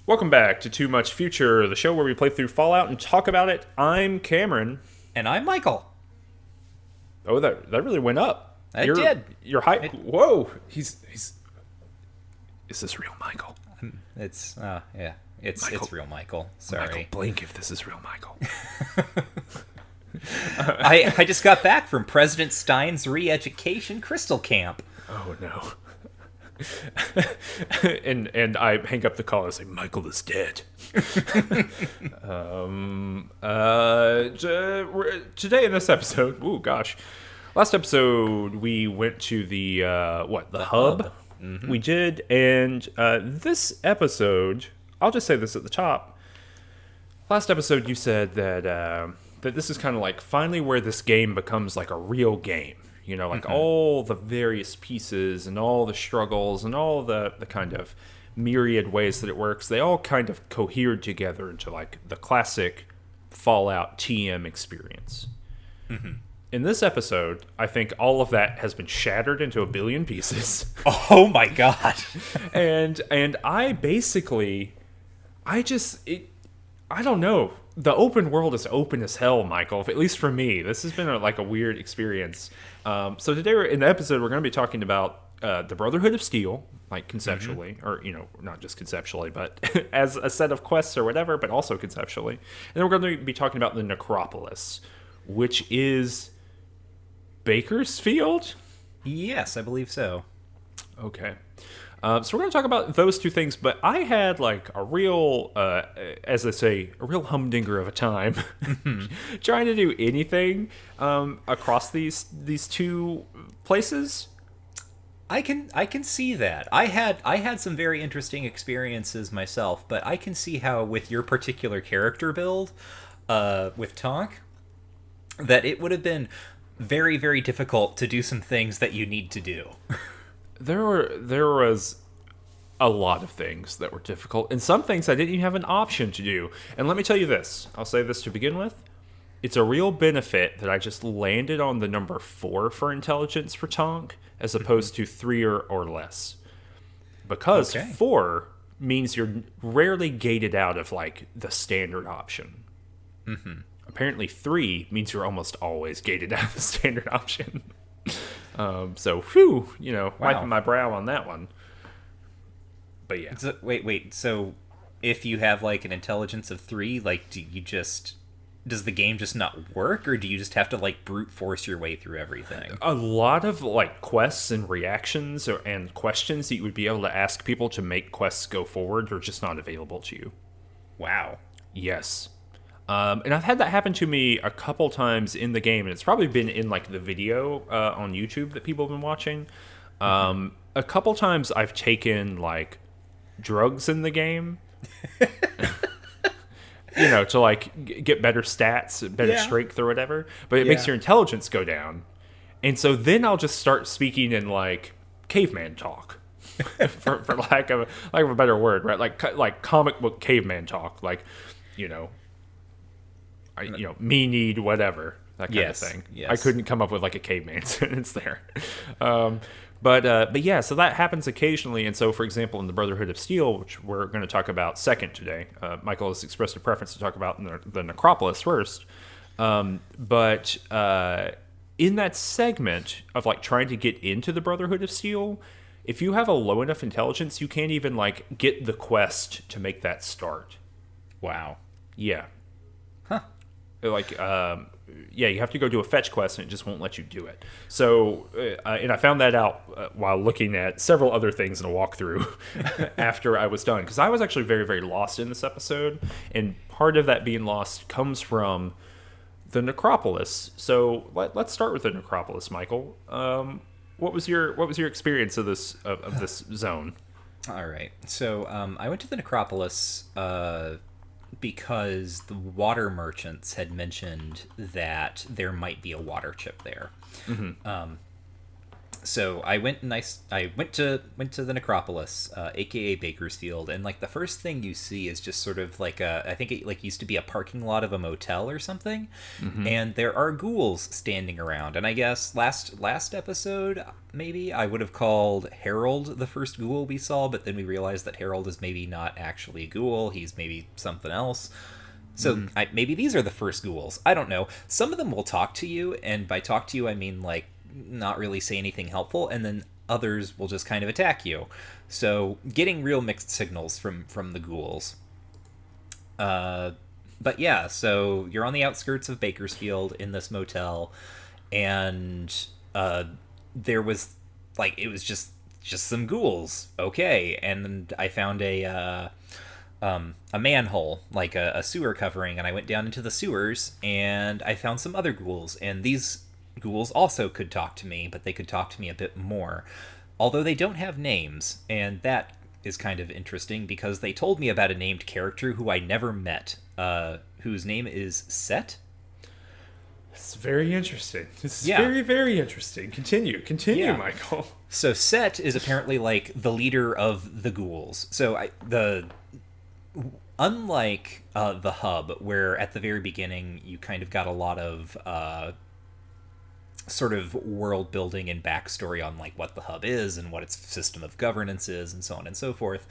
Welcome back to Too Much Future, the show where we play through Fallout and talk about it. I'm Cameron. And I'm Michael. Oh, that really went up. It did. Your height. Whoa. He's. Is this real, Michael? It's Michael. it's real, Michael. Sorry. Michael, blink if this is real, Michael. I just got back from President Stein's re-education crystal camp. Oh no. and I hang up the call and say, Michael is dead. Today in this episode, last episode we went to the hub. Mm-hmm. We did, and this episode, I'll just say this at the top. Last episode, you said that that this is kind of like finally where this game becomes like a real game. You know, like all the various pieces and all the struggles and all the kind of myriad ways that it works, they all kind of cohered together into like the classic Fallout TM experience. Mm-hmm. In this episode, I think all of that has been shattered into a billion pieces. Oh my god. and I basically, I don't know. The open world is open as hell, Michael. At least for me, this has been a weird experience. So today, in the episode, we're going to be talking about the Brotherhood of Steel, like conceptually, or not just conceptually, but as a set of quests or whatever, but also conceptually. And then we're going to be talking about the Necropolis, which is Bakersfield. Yes, I believe so. Okay. So we're going to talk about those two things, but I had like a real, as they say, a real humdinger of a time trying to do anything across these two places. I can see that. I had some very interesting experiences myself, but I can see how with your particular character build, with Tonk, that it would have been very, very difficult to do some things that you need to do. There was a lot of things that were difficult, and some things I didn't even have an option to do. And let me tell you this. I'll say this to begin with. It's a real benefit that I just landed on the number 4 for intelligence for Tonk, as opposed to 3 or less. Because 4 means you're rarely gated out of, like, the standard option. Mm-hmm. Apparently 3 means you're almost always gated out of the standard option. So, whew, wiping my brow on that one. But yeah. So, wait. So, if you have like an intelligence of 3, like, does the game just not work, or do you just have to like brute force your way through everything? A lot of like quests and reactions and questions that you would be able to ask people to make quests go forward are just not available to you. Wow. Yes. And I've had that happen to me a couple times in the game, and it's probably been in like the video on YouTube that people have been watching. A couple times I've taken like drugs in the game, to like get better stats, better strength or whatever, but it makes your intelligence go down. And so then I'll just start speaking in like caveman talk. for lack of a better word, right? Like comic book caveman talk, like, me need whatever, that kind of thing. Yes. I couldn't come up with like a caveman sentence there. But yeah, so that happens occasionally. And so, for example, in the Brotherhood of Steel, which we're going to talk about second today, Michael has expressed a preference to talk about the Necropolis first. But in that segment of like trying to get into the Brotherhood of Steel, if you have a low enough intelligence, you can't even like get the quest to make that start. Wow. Yeah. Huh. Like, you have to go do a fetch quest, and it just won't let you do it. So, and I found that out while looking at several other things in a walkthrough after I was done. Because I was actually very, very lost in this episode, and part of that being lost comes from the Necropolis. So let's start with the Necropolis, Michael. What was your experience of this zone? All right. So I went to the Necropolis because the water merchants had mentioned that there might be a water chip there. Mm-hmm. So I went and I went to the necropolis, aka Bakersfield, and like the first thing you see is just sort of like I think it like used to be a parking lot of a motel or something, and there are ghouls standing around. And I guess last episode maybe I would have called Harold the first ghoul we saw, but then we realized that Harold is maybe not actually a ghoul; he's maybe something else. So maybe these are the first ghouls. I don't know. Some of them will talk to you, and by talk to you I mean like not really say anything helpful, and then others will just kind of attack you. So getting real mixed signals from the ghouls. But yeah, so you're on the outskirts of Bakersfield in this motel, and there was like it was just some ghouls. Okay, and I found a manhole, like a sewer covering, and I went down into the sewers and I found some other ghouls, and these ghouls also could talk to me, but they could talk to me a bit more. Although they don't have names, and that is kind of interesting because they told me about a named character who I never met, whose name is Set. It's very interesting. This is very, very interesting. Continue, Michael. So Set is apparently like the leader of the ghouls. So unlike the hub, where at the very beginning you kind of got a lot of sort of world building and backstory on like what the hub is and what its system of governance is and so on and so forth.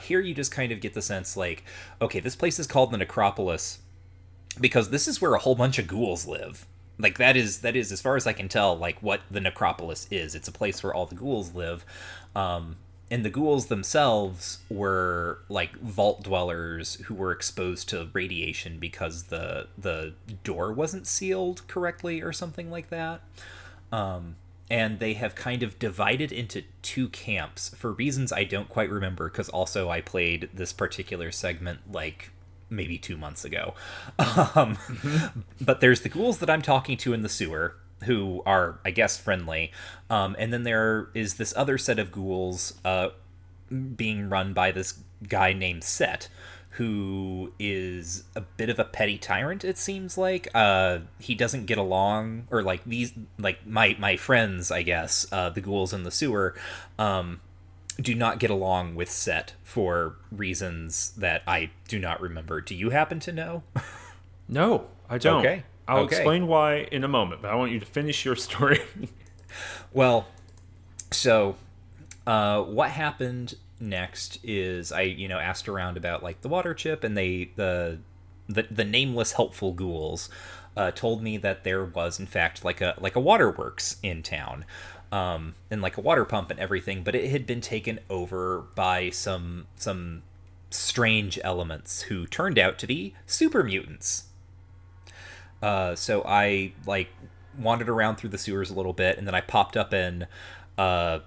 Here you just kind of get the sense like, okay, this place is called the Necropolis because this is where a whole bunch of ghouls live. Like that is as far as I can tell like what the Necropolis is. It's a place where all the ghouls live. And the ghouls themselves were like vault dwellers who were exposed to radiation because the door wasn't sealed correctly or something like that. And they have kind of divided into two camps for reasons I don't quite remember, because also I played this particular segment like maybe 2 months ago. But there's the ghouls that I'm talking to in the sewer, who are, I guess, friendly. And then there is this other set of ghouls being run by this guy named Set, who is a bit of a petty tyrant, it seems like. He doesn't get along, or like these, like my friends, I guess, the ghouls in the sewer, do not get along with Set for reasons that I do not remember. Do you happen to know? No, I don't. Okay. I'll explain why in a moment, but I want you to finish your story. Well, so what happened next is I, asked around about like the water chip, and the nameless helpful ghouls told me that there was in fact like a waterworks in town, and like a water pump and everything, but it had been taken over by some strange elements who turned out to be super mutants. So I like wandered around through the sewers a little bit, and then I popped up in a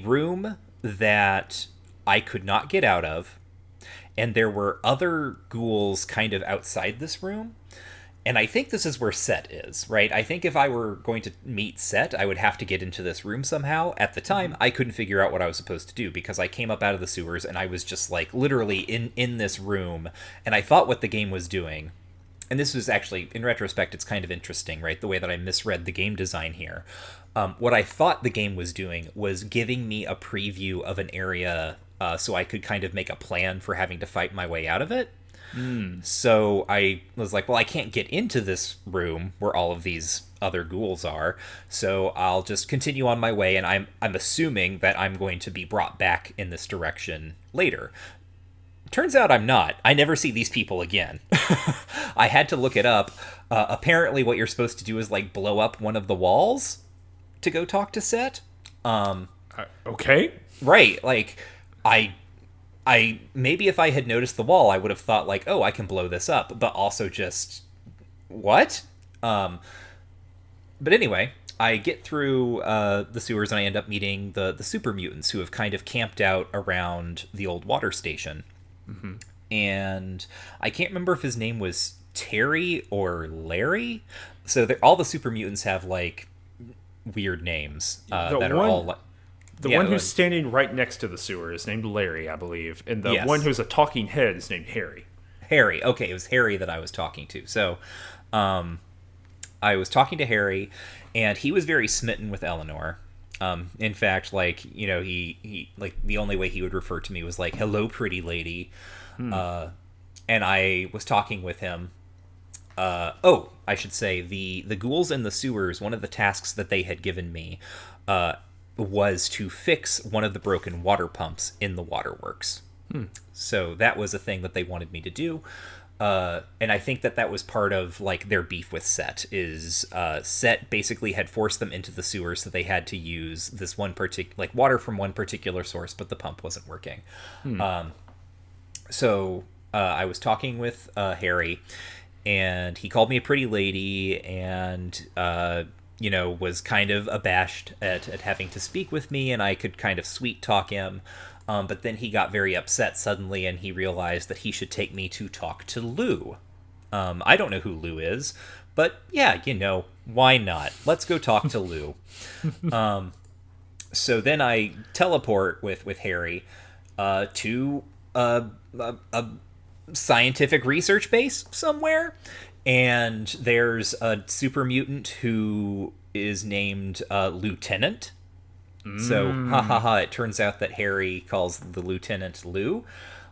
room that I could not get out of, and there were other ghouls kind of outside this room. And I think this is where Set is, right? I think if I were going to meet Set, I would have to get into this room somehow. At the time, I couldn't figure out what I was supposed to do because I came up out of the sewers and I was just like literally in this room, and I thought what the game was doing. And this was actually, in retrospect, it's kind of interesting, right? The way that I misread the game design here. What I thought the game was doing was giving me a preview of an area so I could kind of make a plan for having to fight my way out of it. So I was like, well, I can't get into this room where all of these other ghouls are, so I'll just continue on my way, and I'm assuming that I'm going to be brought back in this direction later. Turns out I'm not. I never see these people again. I had to look it up. Apparently what you're supposed to do is like blow up one of the walls to go talk to Set. Okay. Right. Like I maybe if I had noticed the wall, I would have thought like, oh, I can blow this up, but also just what? But anyway, I get through the sewers and I end up meeting the super mutants who have kind of camped out around the old water station. Mm-hmm. And I can't remember if his name was Terry or Larry. So all the super mutants have like weird names that are all like. The one who's standing right next to the sewer is named Larry, I believe. And the one who's a talking head is named Harry. Harry. Okay, it was Harry that I was talking to. So I was talking to Harry, and he was very smitten with Eleanor. In fact, like, he like the only way he would refer to me was like, "Hello, pretty lady," and I was talking with him. I should say the ghouls in the sewers. One of the tasks that they had given me was to fix one of the broken water pumps in the waterworks. So that was a thing that they wanted me to do. And I think that was part of like their beef with Set is Set basically had forced them into the sewers, so they had to use this one like water from one particular source, but the pump wasn't working. So I was talking with Harry, and he called me a pretty lady, and was kind of abashed at having to speak with me, and I could kind of sweet talk him. But then he got very upset suddenly, and he realized that he should take me to talk to Lou. I don't know who Lou is, but yeah, why not? Let's go talk to Lou. So then I teleport with Harry to a scientific research base somewhere, and there's a super mutant who is named Lieutenant. So, it turns out that Harry calls the lieutenant Lou,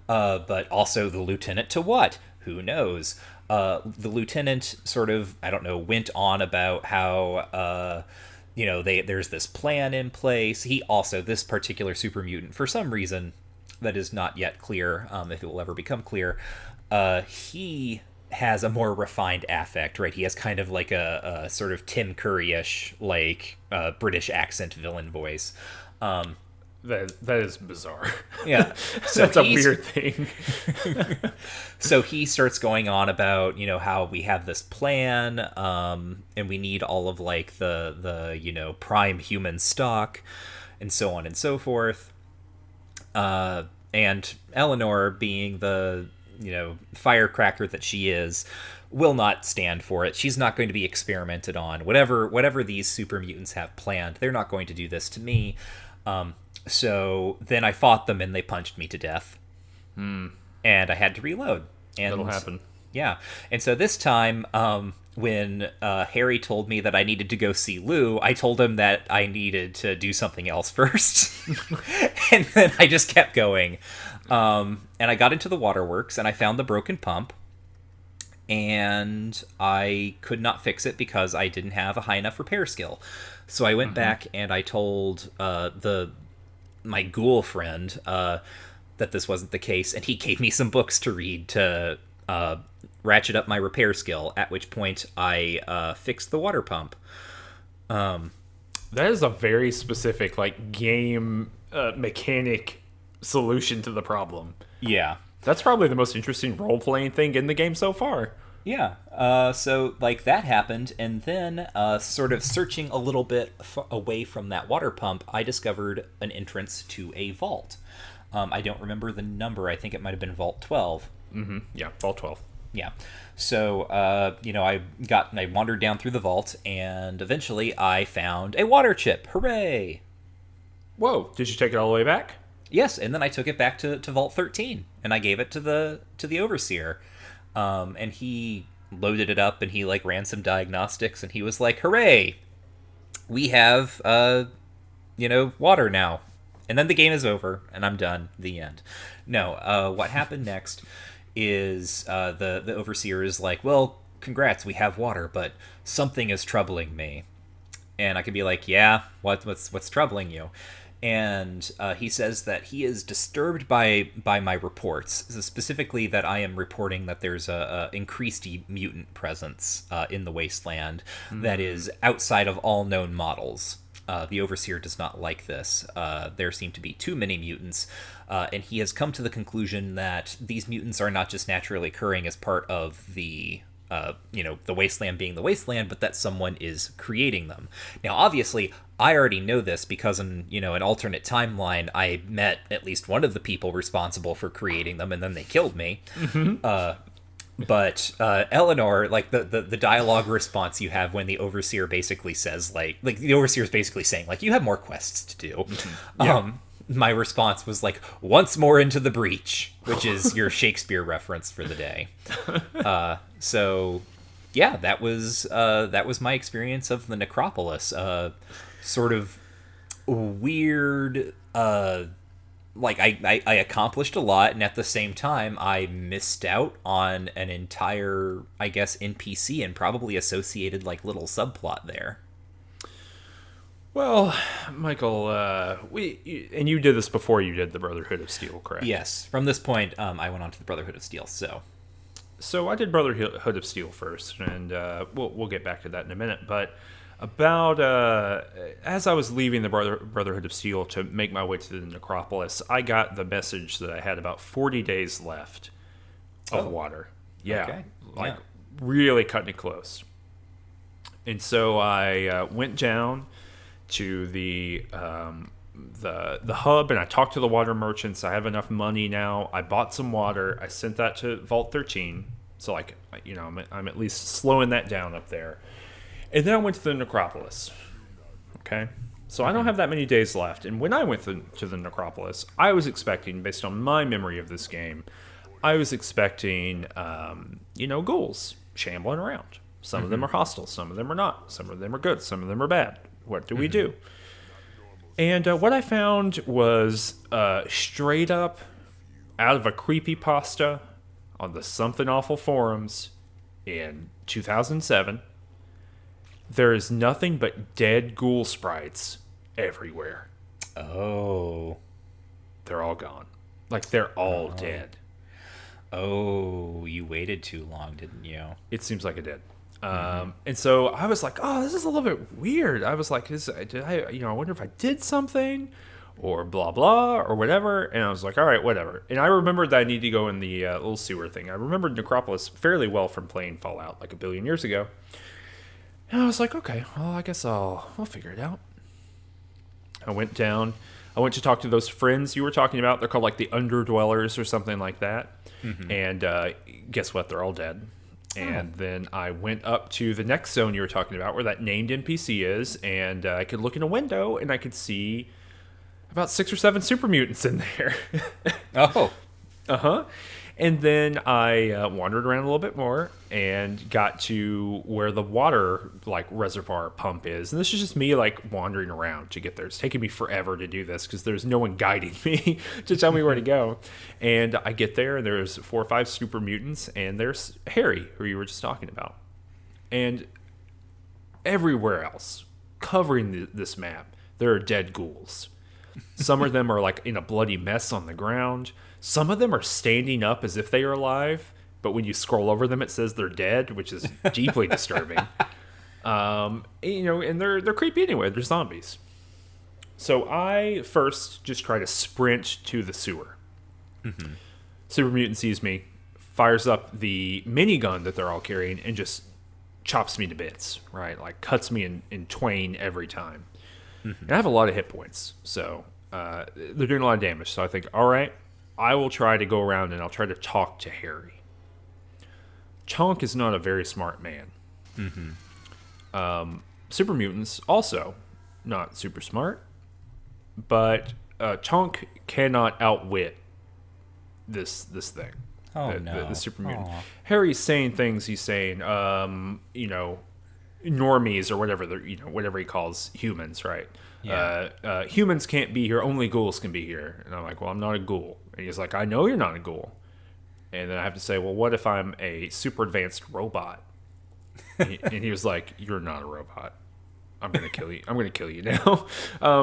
but also the lieutenant to what? Who knows? The lieutenant sort of, I don't know, went on about how, there's this plan in place. He also, this particular super mutant, for some reason that is not yet clear, if it will ever become clear, he has a more refined affect, right? He has kind of like a sort of Tim Curry-ish, like British accent villain voice. That is bizarre. Yeah, so that's a weird thing. So he starts going on about how we have this plan, and we need all of like the prime human stock, and so on and so forth. And Eleanor, being the firecracker that she is, will not stand for it. She's not going to be experimented on. Whatever these super mutants have planned, they're not going to do this to me. So then I fought them, and they punched me to death. And I had to reload. And that'll happen. Yeah. And so this time, when Harry told me that I needed to go see Lou, I told him that I needed to do something else first. And then I just kept going. And I got into the waterworks, and I found the broken pump, and I could not fix it because I didn't have a high enough repair skill. So I went back, and I told my ghoul friend that this wasn't the case, and he gave me some books to read to ratchet up my repair skill, at which point I fixed the water pump. That is a very specific like game mechanic solution to the problem. Yeah. That's probably the most interesting role-playing thing in the game so far. Yeah. So like that happened, and then sort of searching a little bit away from that water pump, I discovered an entrance to a vault. I don't remember the number. I think it might have been Vault 12. Yeah, Vault 12. Yeah. So, I wandered down through the vault, and eventually I found a water chip. Hooray! Whoa, did you take it all the way back? Yes, and then I took it back to Vault 13, and I gave it to the Overseer. And he loaded it up, and he like ran some diagnostics, and he was like, "Hooray! We have water now." And then the game is over, and I'm done. The end. No, what happened next is the Overseer is like, "Well, congrats, we have water, but something is troubling me." And I could be like, "Yeah, what's troubling you?" And he says that he is disturbed by my reports, specifically that I am reporting that there's a increased mutant presence in the wasteland that is outside of all known models. The Overseer does not like this. There seem to be too many mutants, and he has come to the conclusion that these mutants are not just naturally occurring as part of the wasteland being the wasteland, but that someone is creating them. Now, obviously, I already know this because in, an alternate timeline, I met at least one of the people responsible for creating them, and then they killed me. But Eleanor, like the dialogue response you have when the Overseer basically says, like the Overseer is basically saying, like, you have more quests to do. Yeah. My response was like, once more into the breach, which is your Shakespeare reference for the day. So yeah, that was my experience of the Necropolis. Sort of weird. Like I accomplished a lot, and at the same time, I missed out on an entire, I guess, NPC and probably associated like little subplot there. Well, Michael, and you did this before you did the Brotherhood of Steel, correct? Yes. From this point, I went on to the Brotherhood of Steel. So I did Brotherhood of Steel first, and we'll get back to that in a minute. But about as I was leaving the Brotherhood of Steel to make my way to the necropolis, I got the message that I had about 40 days left of water. Yeah, okay. like really cutting it close. And so I went down to the hub, and I talked to the water merchants. I have enough money now. I bought some water. I sent that to Vault 13. So like, you know, I'm at least slowing that down up there. And then I went to the necropolis. Okay, so I don't have that many days left. And when I went to the necropolis, I was expecting, based on my memory of this game, I was expecting, ghouls shambling around. Some of them are hostile. Some of them are not. Some of them are good. Some of them are bad. What do we do? And what I found was straight up out of a creepypasta on the Something Awful forums in 2007. There is nothing but dead ghoul sprites everywhere. Oh. They're all gone. Like, they're all dead. Oh, you waited too long, didn't you? It seems like it did. And so I was like, oh, this is a little bit weird. I was like, I wonder if I did something or blah, blah, or whatever. And I was like, all right, whatever. And I remembered that I need to go in the little sewer thing. I remembered Necropolis fairly well from playing Fallout like a billion years ago. And I was like, okay, well, I guess I'll figure it out. I went down. I went to talk to those friends you were talking about. They're called like the Underdwellers or something like that. And guess what? They're all dead. And then I went up to the next zone you were talking about where that named NPC is. And I could look in a window and I could see about 6 or 7 super mutants in there. Oh. Uh-huh. And then I wandered around a little bit more and got to where the water like reservoir pump is. And this is just me like wandering around to get there. It's taking me forever to do this because there's no one guiding me to tell me where to go. And I get there and there's 4 or 5 super mutants and there's Harry, who you were just talking about. And everywhere else, covering this map, there are dead ghouls. Some of them are like in a bloody mess on the ground. Some of them are standing up as if they are alive, but when you scroll over them, it says they're dead, which is deeply disturbing. And they're creepy anyway. They're zombies. So I first just try to sprint to the sewer. Super mutant sees me, fires up the minigun that they're all carrying, and just chops me to bits. Right, like cuts me in twain every time. And I have a lot of hit points, so they're doing a lot of damage. So I think, all right, I will try to go around and I'll try to talk to Harry. Chonk is not a very smart man. Super mutants also not super smart, but Chonk cannot outwit this thing. Oh, no. The super mutant. Aw. Harry's saying things. He's saying, normies or whatever whatever he calls humans, right? Yeah. Humans can't be here, only ghouls can be here. And I'm like, well, I'm not a ghoul. And he's like, I know you're not a ghoul. And then I have to say, well, what if I'm a super advanced robot? And he was like, you're not a robot. I'm gonna kill you. I'm gonna kill you now.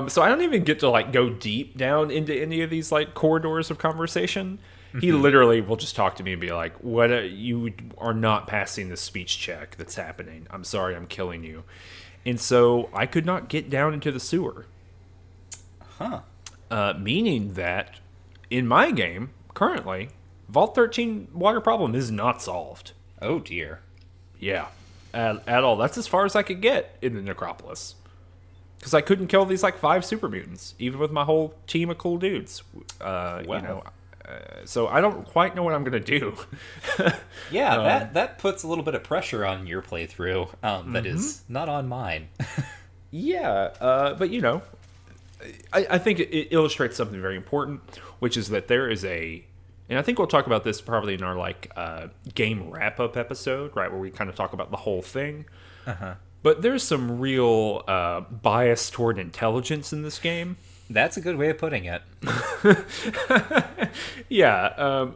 So I don't even get to like go deep down into any of these like corridors of conversation. He literally will just talk to me and be like, "What? You are not passing the speech check that's happening. I'm sorry, I'm killing you." And so I could not get down into the sewer. Meaning that in my game currently, Vault 13 water problem is not solved. Oh dear. Yeah, at all. That's as far as I could get in the Necropolis. Because I couldn't kill these like 5 super mutants, even with my whole team of cool dudes. So I don't quite know what I'm going to do. Yeah, that puts a little bit of pressure on your playthrough that is not on mine. Yeah, but I think it illustrates something very important, which is that there is and I think we'll talk about this probably in our game wrap-up episode, right, where we kind of talk about the whole thing. But But there's some real bias toward intelligence in this game. That's a good way of putting it. Yeah,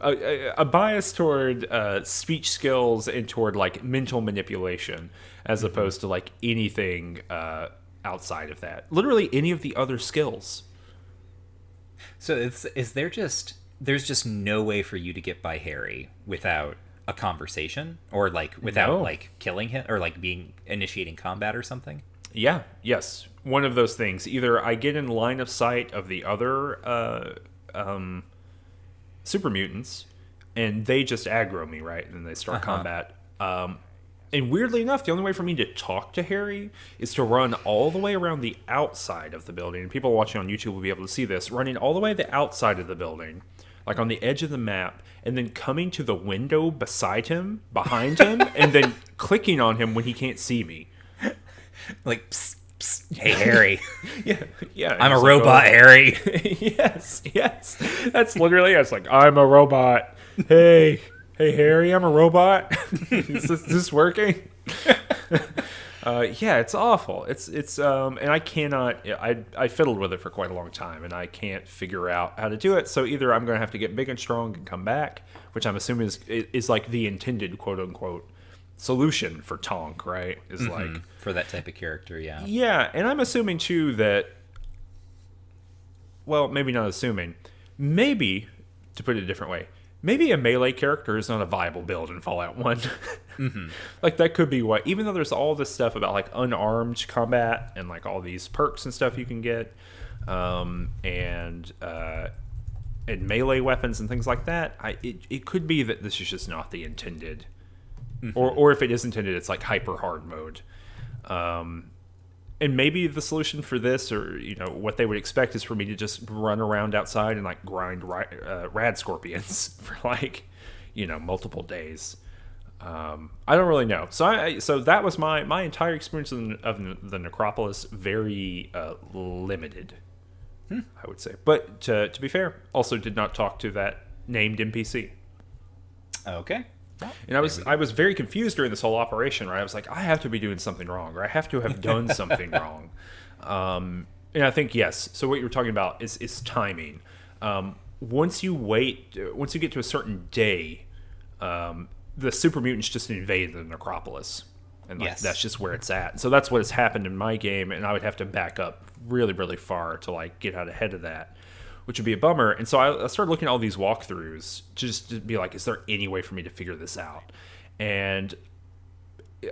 a bias toward speech skills and toward like mental manipulation, as opposed to like anything outside of that. Literally any of the other skills. So there's just no way for you to get by Harry without a conversation, or like without like killing him, or like initiating combat or something? Yeah, yes. One of those things. Either I get in line of sight of the other super mutants, and they just aggro me, right? And then they start combat. And weirdly enough, the only way for me to talk to Harry is to run all the way around the outside of the building. And people watching on YouTube will be able to see this. Running all the way to the outside of the building, like on the edge of the map, and then coming to the window beside him, behind him, and then clicking on him when he can't see me. Like, psst, psst, hey, Harry. Yeah. I'm a robot, Harry. Yes. That's literally, it's like, I'm a robot. Hey, Harry, I'm a robot. Is this working? Yeah, it's awful. It's and I cannot. I fiddled with it for quite a long time, and I can't figure out how to do it. So either I'm going to have to get big and strong and come back, which I'm assuming is like the intended quote unquote solution for Tonk, right? Is like for that type of character, yeah. Yeah, and I'm assuming too that. Well, maybe not assuming. Maybe, to put it a different way, maybe a melee character is not a viable build in Fallout 1. Like, that could be what... Even though there's all this stuff about, like, unarmed combat and, like, all these perks and stuff you can get, and melee weapons and things like that, it could be that this is just not the intended... Or if it is intended, it's, like, hyper-hard mode. And maybe the solution for this, or what they would expect, is for me to just run around outside and like grind rad scorpions for like multiple days. I don't really know. So that was my entire experience of the Necropolis. Very limited, I would say. But to be fair, also did not talk to that named NPC. Okay. And I was very confused during this whole operation, right? I was like, I have to be doing something wrong, or I have to have done something wrong. And I think, yes. So what you were talking about is timing. Once you get to a certain day, the super mutants just invade the Necropolis. And that's just where it's at. So that's what has happened in my game, and I would have to back up really, really far to like get out ahead of that, which would be a bummer. And so I started looking at all these walkthroughs just to be like, is there any way for me to figure this out? And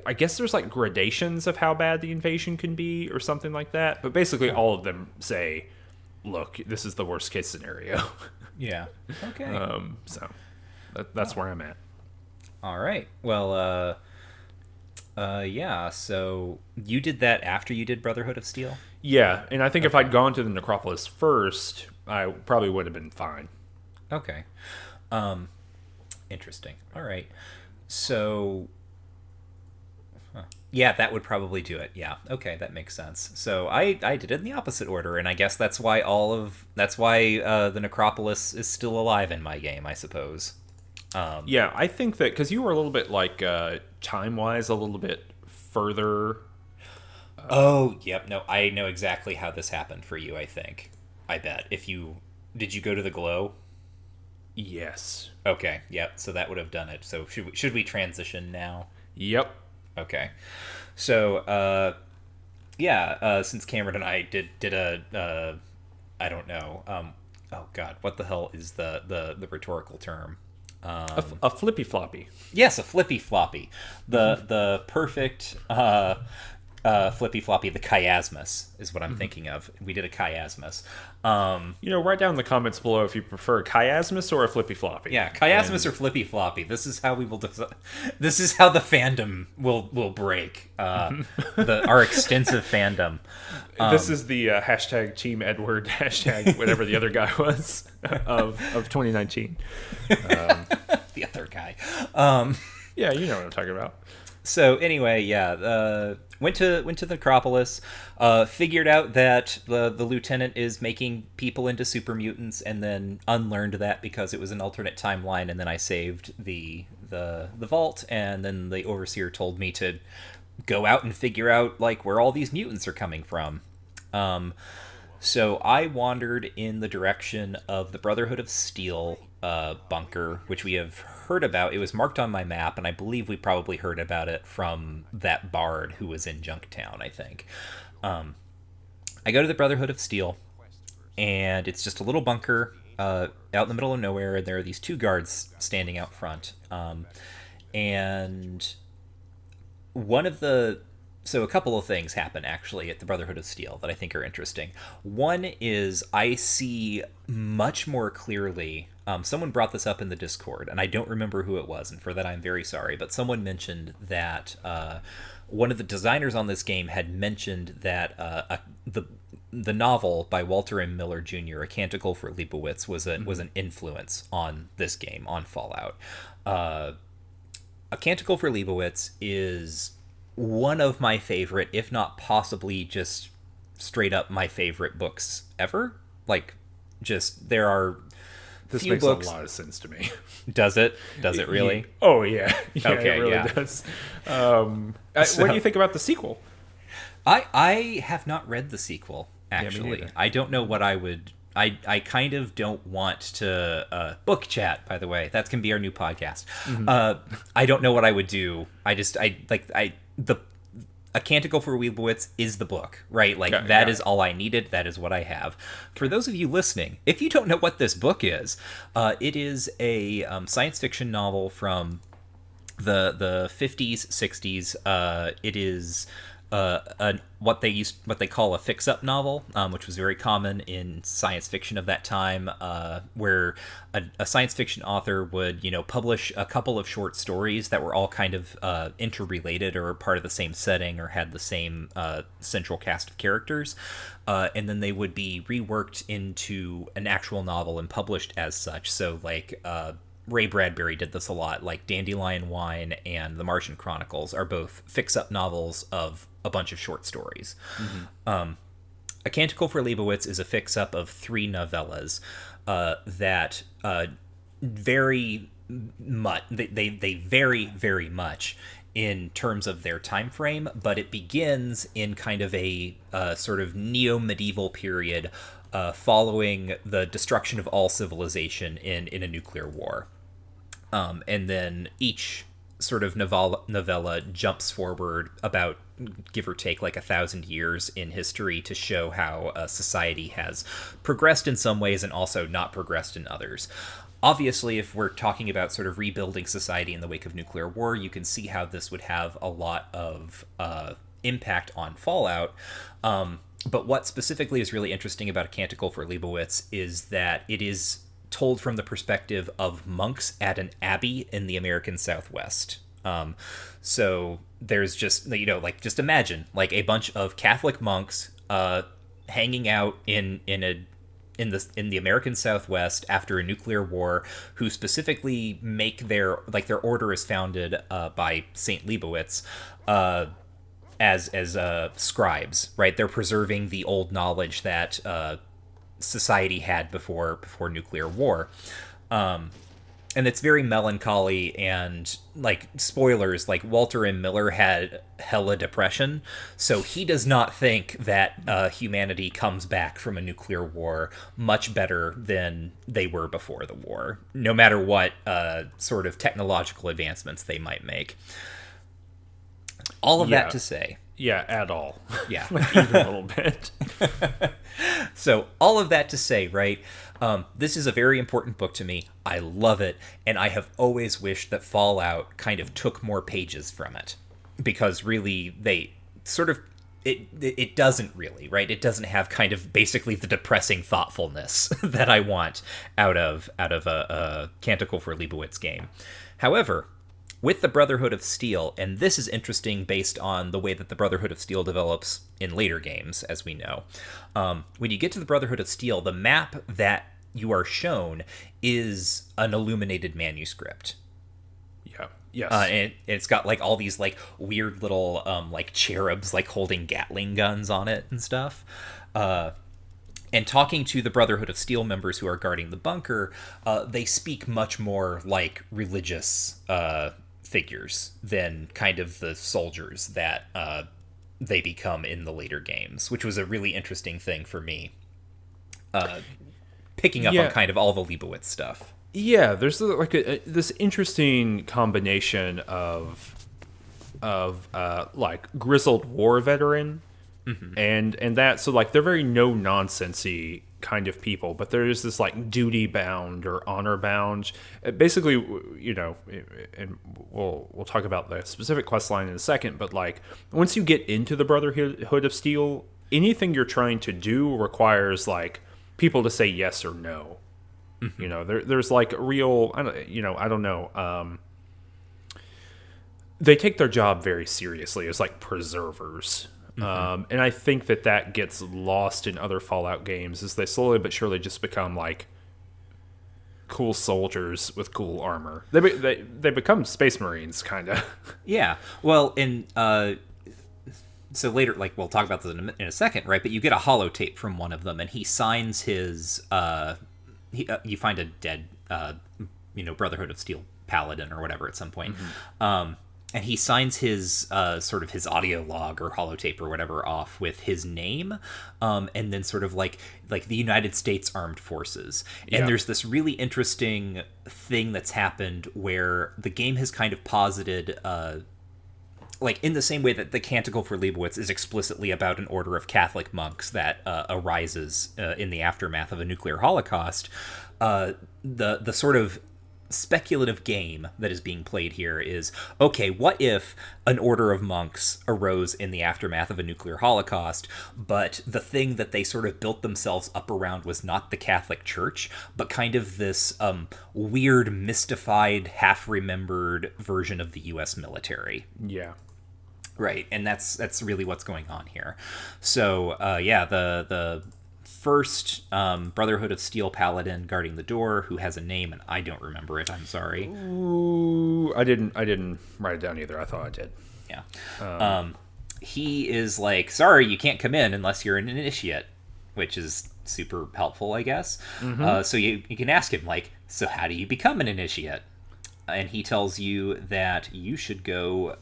I guess there's like gradations of how bad the invasion can be or something like that. But basically all of them say, look, this is the worst case scenario. Yeah. Okay. So that's where I'm at. All right. Well, yeah. So you did that after you did Brotherhood of Steel? Yeah. And I think if I'd gone to the Necropolis first, I probably would have been fine. Okay. Interesting. All right. So, yeah, that would probably do it. Yeah. Okay, that makes sense. So I did it in the opposite order, and I guess that's why the Necropolis is still alive in my game, I suppose. Yeah, I think that because you were a little bit like time-wise a little bit further. Oh, yep. No, I know exactly how this happened for you, I think. I bet. Did you go to the glow? Yes. Okay. Yep. So that would have done it. So should we transition now? Yep. Okay. So since Cameron and I did a I don't know. Oh God, what the hell is the rhetorical term? A flippy floppy. Yes, a flippy floppy. The perfect flippy floppy, the chiasmus is what I'm thinking of. We did a chiasmus. Write down in the comments below if you prefer a chiasmus or a flippy floppy. Yeah, chiasmus or flippy floppy. This is how we will. This is how the fandom will break. Our extensive fandom. This is the hashtag Team Edward hashtag whatever the other guy was of 2019. The other guy. Yeah, you know what I'm talking about. So anyway, yeah, went to the Necropolis, figured out that the lieutenant is making people into super mutants, and then unlearned that because it was an alternate timeline. And then I saved the vault, and then the overseer told me to go out and figure out like where all these mutants are coming from. So I wandered in the direction of the Brotherhood of Steel bunker, which we have heard about. It was marked on my map, and I believe we probably heard about it from that bard who was in Junktown, I think. I go to the Brotherhood of Steel, and it's just a little bunker out in the middle of nowhere, and there are these two guards standing out front. And one of the... So a couple of things happen, actually, at the Brotherhood of Steel that I think are interesting. One is I see much more clearly... someone brought this up in the Discord, and I don't remember who it was, and for that I'm very sorry, but someone mentioned that one of the designers on this game had mentioned that the novel by Walter M. Miller Jr., A Canticle for Leibowitz, was an influence on this game, on Fallout. A Canticle for Leibowitz is one of my favorite, if not possibly just straight up my favorite books ever. Like, just, there are this few makes books... a lot of sense to me. Does it? Does it really? Oh, yeah. Okay, it really does. What do you think about the sequel? I have not read the sequel, Yeah, me actually. neither. I don't know what I would... I kind of don't want to... book chat, by the way. That can be our new podcast. I don't know what I would do. A Canticle for Leibowitz is the book, right? Like, that is all I needed. That is what I have. For those of you listening, if you don't know what this book is, it is a science fiction novel from the 50s, 60s. It is what they call a fix-up novel, which was very common in science fiction of that time, where a science fiction author would, publish a couple of short stories that were all kind of interrelated or part of the same setting or had the same central cast of characters, and then they would be reworked into an actual novel and published as such. So, like, Ray Bradbury did this a lot. Like, Dandelion Wine and The Martian Chronicles are both fix-up novels of a bunch of short stories. A Canticle for Leibowitz is a fix-up of 3 novellas that vary much. They vary very much in terms of their time frame, but it begins in kind of a sort of neo-medieval period following the destruction of all civilization in a nuclear war. And then each sort of novella jumps forward about, give or take, like 1,000 years in history to show how society has progressed in some ways and also not progressed in others. Obviously, if we're talking about sort of rebuilding society in the wake of nuclear war, you can see how this would have a lot of impact on Fallout. But what specifically is really interesting about A Canticle for Leibowitz is that it is told from the perspective of monks at an abbey in the American Southwest. So there's just, just imagine like a bunch of Catholic monks hanging out in the American Southwest after a nuclear war, who specifically make their order is founded by Saint Leibowitz as scribes, right? They're preserving the old knowledge that society had before nuclear war. And it's very melancholy, and, like, spoilers, like, Walter M. Miller had hella depression, so he does not think that humanity comes back from a nuclear war much better than they were before the war, no matter what sort of technological advancements they might make. All of that to say... Yeah, at all. Yeah. Like, even a little bit. So, all of that to say, right, this is a very important book to me. I love it, and I have always wished that Fallout kind of took more pages from it. Because really, they sort of... It doesn't really, right? It doesn't have kind of basically the depressing thoughtfulness that I want out of a Canticle for Leibowitz game. However... with the Brotherhood of Steel, and this is interesting based on the way that the Brotherhood of Steel develops in later games, as we know. When you get to the Brotherhood of Steel, the map that you are shown is an illuminated manuscript. Yeah. Yes. And it's got like all these like weird little like cherubs like holding Gatling guns on it and stuff. And talking to the Brotherhood of Steel members who are guarding the bunker, they speak much more like religious figures than kind of the soldiers that they become in the later games, which was a really interesting thing for me. Picking up on kind of all the Leibowitz stuff. Yeah, there's like this interesting combination of like grizzled war veteran and that, so like they're very no nonsensey kind of people, but there's this like duty bound or honor bound. Basically, you know, and we'll talk about the specific quest line in a second, but like once you get into the Brotherhood of Steel, anything you're trying to do requires like people to say yes or no. You know, there's like real, I don't know. They take their job very seriously as like preservers. And I think that gets lost in other Fallout games as they slowly but surely just become like cool soldiers with cool armor. They become Space Marines, kind of. Yeah. Well, so later, like, we'll talk about this in a second, right? But you get a holotape from one of them, and he signs his... you find a dead, Brotherhood of Steel paladin or whatever at some point. And he signs his sort of his audio log or holotape or whatever off with his name, and then sort of like the United States Armed Forces. And there's this really interesting thing that's happened where the game has kind of posited, like in the same way that the Canticle for Leibowitz is explicitly about an order of Catholic monks that arises in the aftermath of a nuclear holocaust, the sort of speculative game that is being played here is, okay, what if an order of monks arose in the aftermath of a nuclear holocaust, but the thing that they sort of built themselves up around was not the Catholic Church, but kind of this weird, mystified, half-remembered version of the U.S. military. Yeah. Right, and that's really what's going on here. So, the first Brotherhood of Steel paladin guarding the door, who has a name, and I don't remember it, I'm sorry. Ooh, I didn't write it down either. I thought I did. Yeah. He is like, sorry, you can't come in unless you're an initiate, which is super helpful, I guess. So you can ask him, like, so how do you become an initiate? And he tells you that you should go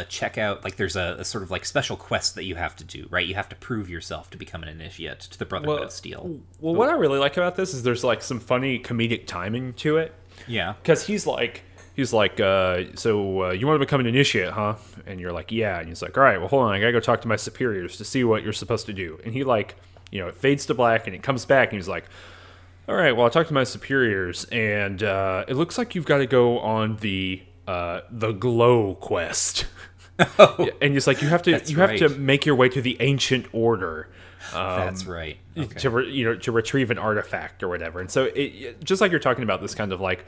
check out, like, there's a sort of like special quest that you have to do, right? You have to prove yourself to become an initiate to the Brotherhood of Steel. Well, what I really like about this is there's like some funny comedic timing to it. Yeah. Because he's like, so you want to become an initiate, huh? And you're like, yeah. And he's like, all right, well, hold on, I gotta go talk to my superiors to see what you're supposed to do. And he like, it fades to black and it comes back and he's like, all right, well, I talked to my superiors and it looks like you've got to go on the glow quest. Oh, and it's like you have to make your way to the ancient order. That's right. Okay. To retrieve an artifact or whatever. And so it just like you're talking about this kind of like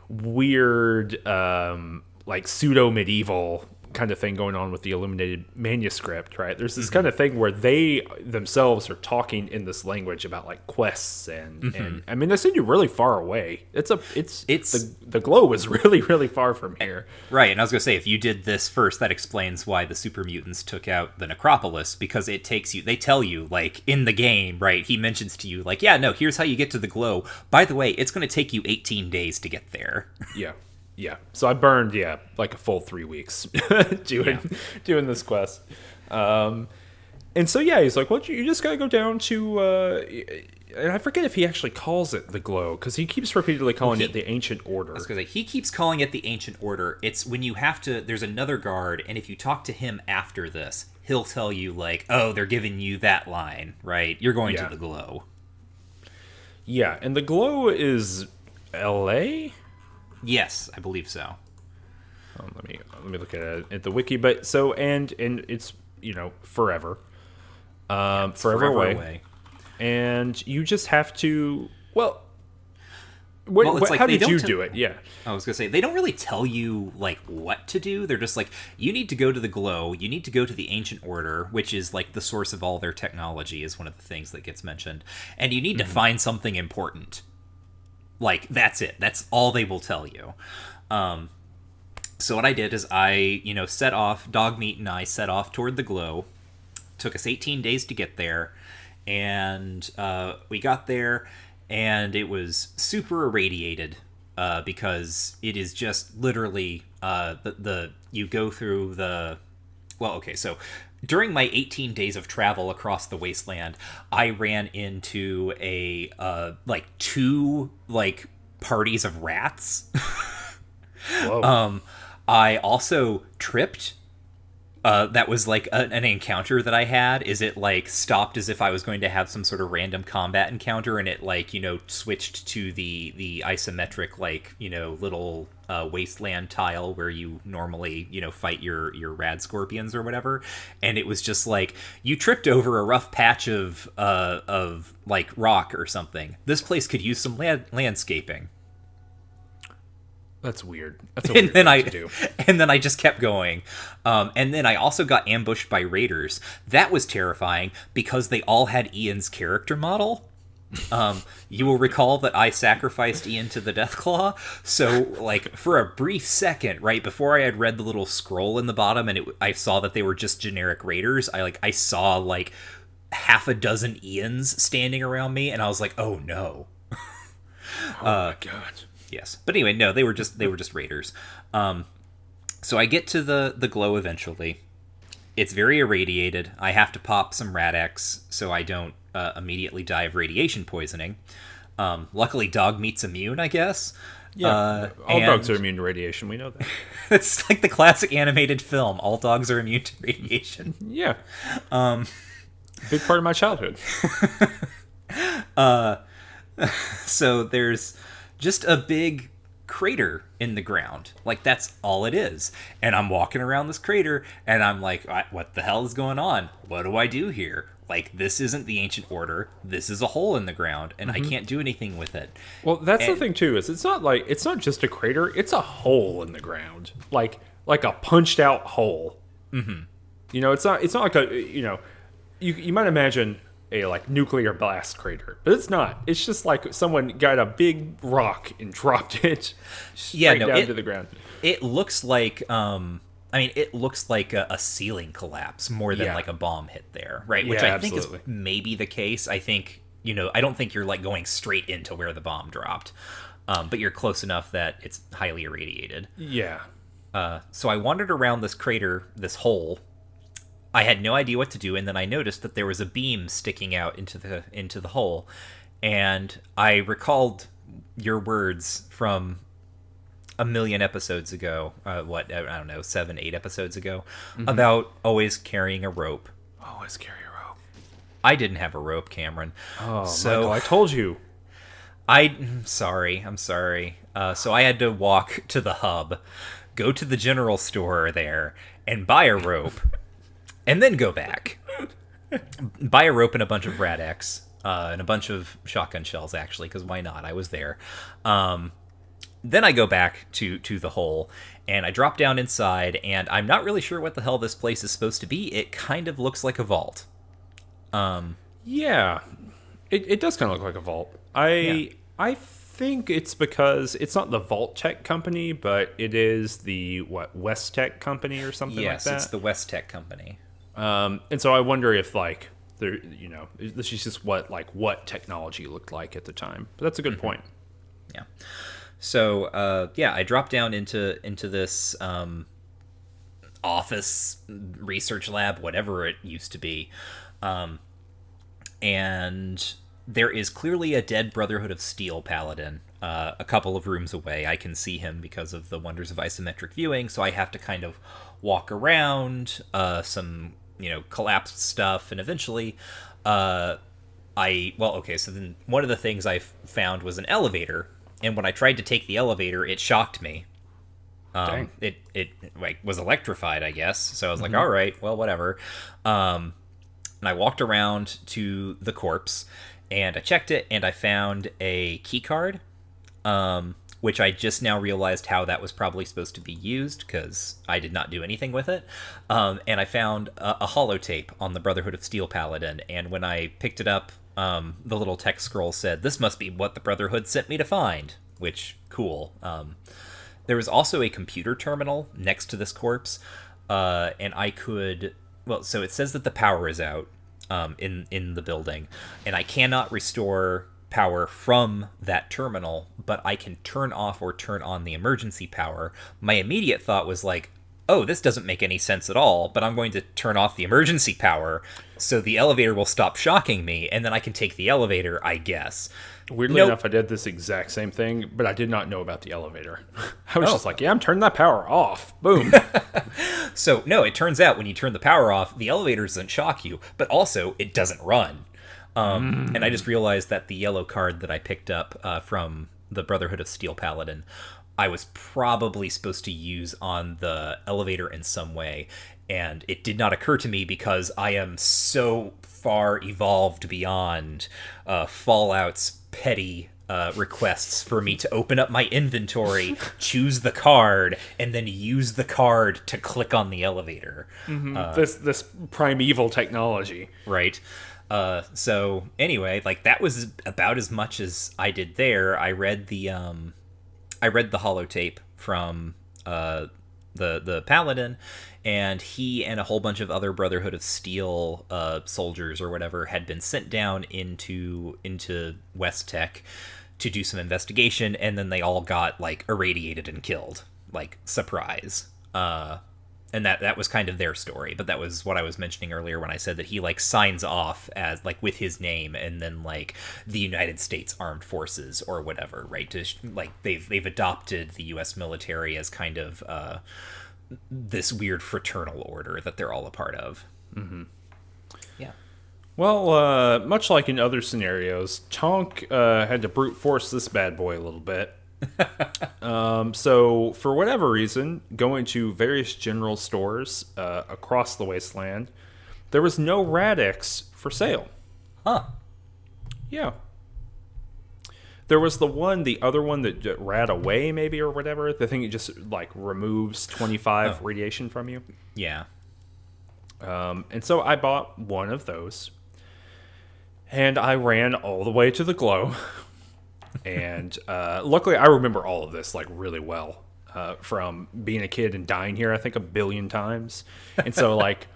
weird like pseudo medieval kind of thing going on with the illuminated manuscript, right? There's this kind of thing where they themselves are talking in this language about like quests and I mean, they send you really far away. It's the globe is really, really far from here. Right. And I was gonna say, if you did this first, that explains why the super mutants took out the necropolis, because they tell you, like, in the game, right? He mentions to you, like, yeah, no, here's how you get to the glow. By the way, it's going to take you 18 days to get there. Yeah, so I burned like a full 3 weeks doing this quest, and so he's like, "Well, you just gotta go down to," and I forget if he actually calls it the glow because he keeps repeatedly calling it the Ancient Order. I was gonna say, he keeps calling it the Ancient Order. It's when you have to. There's another guard, and if you talk to him after this, he'll tell you like, "Oh, they're giving you that line, right? You're going to the glow." Yeah, and the glow is L.A. Yes, I believe so. Let me look at the wiki. But so and it's forever, forever away, and you just have to. Well, how did you do it? Yeah, I was gonna say, they don't really tell you like what to do. They're just like, you need to go to the glow. You need to go to the Ancient Order, which is like the source of all their technology, is one of the things that gets mentioned, and you need to find something important. Like, that's it. That's all they will tell you. So what I did is I, set off, Dogmeat and I set off toward the glow. Took us 18 days to get there. And we got there, and it was super irradiated. because it is just literally the you go through the well, okay, so during my 18 days of travel across the wasteland, I ran into a like two like parties of rats. Whoa. I also tripped. That was like an encounter that I had. Is it like stopped as if I was going to have some sort of random combat encounter, and it like switched to the isometric like little wasteland tile where you normally fight your rad scorpions or whatever, and it was just like you tripped over a rough patch of like rock or something. This place could use some landscaping. That's weird. That's a weird then thing to do. And then I just kept going. And then I also got ambushed by raiders. That was terrifying because they all had Ian's character model. You will recall that I sacrificed Ian to the Deathclaw. So, like, for a brief second, right before I had read the little scroll in the bottom, and I saw that they were just generic raiders. I saw like half a dozen Ians standing around me, and I was like, oh no. Oh my god. Yes, but anyway, no, they were just raiders. So I get to the glow eventually. It's very irradiated. I have to pop some Rad-X so I don't immediately die of radiation poisoning. Luckily, dog meat's immune, I guess. Yeah, all dogs are immune to radiation. We know that. It's like the classic animated film. All dogs are immune to radiation. Yeah. Big part of my childhood. So there's just a big crater in the ground. Like, that's all it is. And I'm walking around this crater, and I'm like, what the hell is going on? What do I do here? Like, this isn't the Ancient Order. This is a hole in the ground, and I can't do anything with it. Well, that's the thing, too, is it's not just a crater, it's a hole in the ground. Like a punched-out hole. Mm-hmm. It's not like you might imagine a like nuclear blast crater, but it's not. It's just like someone got a big rock and dropped it straight down to the ground. It looks like it looks like a ceiling collapse more than like a bomb hit there, right? Which I think is maybe the case. I think I don't think you're like going straight into where the bomb dropped, but you're close enough that it's highly irradiated. Yeah. So I wandered around this crater, this hole. I had no idea what to do, and then I noticed that there was a beam sticking out into the hole, and I recalled your words from a million episodes ago. I don't know, 7-8 episodes ago, about always carrying a rope. Always carry a rope. I didn't have a rope, Cameron. Oh, so Michael, I told you. I'm sorry. So I had to walk to the hub, go to the general store there, and buy a rope. And then go back, buy a rope and a bunch of Rad-X, and a bunch of shotgun shells, actually, because why not? I was there. Then I go back to the hole, and I drop down inside, and I'm not really sure what the hell this place is supposed to be. It kind of looks like a vault. Yeah, it does kind of look like a vault. I think it's because it's not the Vault Tech company, but it is the West Tech company or something like that. Yes, it's the West Tech company. And so I wonder if like there, this is just what technology looked like at the time. But that's a good point. Yeah. So I dropped down into this office research lab, whatever it used to be, and there is clearly a dead Brotherhood of Steel paladin a couple of rooms away. I can see him because of the wonders of isometric viewing, so I have to kind of walk around some collapsed stuff, and eventually so then one of the things I found was an elevator, and when I tried to take the elevator, it shocked me. It like was electrified, I guess. So I was like, all right, well, whatever. And I walked around to the corpse, and I checked it, and I found a key card, which I just now realized how that was probably supposed to be used, because I did not do anything with it. And I found a holotape on the Brotherhood of Steel Paladin, and when I picked it up, the little text scroll said, "This must be what the Brotherhood sent me to find," which, cool. There was also a computer terminal next to this corpse, and I could... Well, so it says that the power is out in the building, and I cannot restore power from that terminal, but I can turn off or turn on the emergency power. My immediate thought was like, oh, this doesn't make any sense at all, but I'm going to turn off the emergency power so the elevator will stop shocking me, and then I can take the elevator, I guess. Weirdly enough, I did this exact same thing, but I did not know about the elevator. I was just like, yeah, I'm turning that power off. Boom. So, no, it turns out when you turn the power off, the elevator doesn't shock you, but also it doesn't run. And I just realized that the yellow card that I picked up from the Brotherhood of Steel Paladin, I was probably supposed to use on the elevator in some way, and it did not occur to me because I am so far evolved beyond Fallout's petty requests for me to open up my inventory, choose the card, and then use the card to click on the elevator. This primeval technology. Right. So anyway, like that was about as much as I did there. I read the holotape from the Paladin, and he and a whole bunch of other Brotherhood of Steel soldiers or whatever had been sent down into West Tech to do some investigation, and then they all got like irradiated and killed, like surprise. And that was kind of their story, but that was what I was mentioning earlier when I said that he like signs off as like with his name and then like the United States Armed Forces or whatever, right? To, like they've adopted the U.S. military as kind of this weird fraternal order that they're all a part of. Yeah. Well, much like in other scenarios, Tonk had to brute force this bad boy a little bit. So, for whatever reason, going to various general stores across the wasteland, there was no Radix for sale. Huh. Yeah. There was the other one that rad away, maybe, or whatever. The thing that just, like, removes 25 radiation from you. Yeah. And so I bought one of those. And I ran all the way to the glow. And luckily, I remember all of this like really well from being a kid and dying here, I think, 1 billion times. And so like,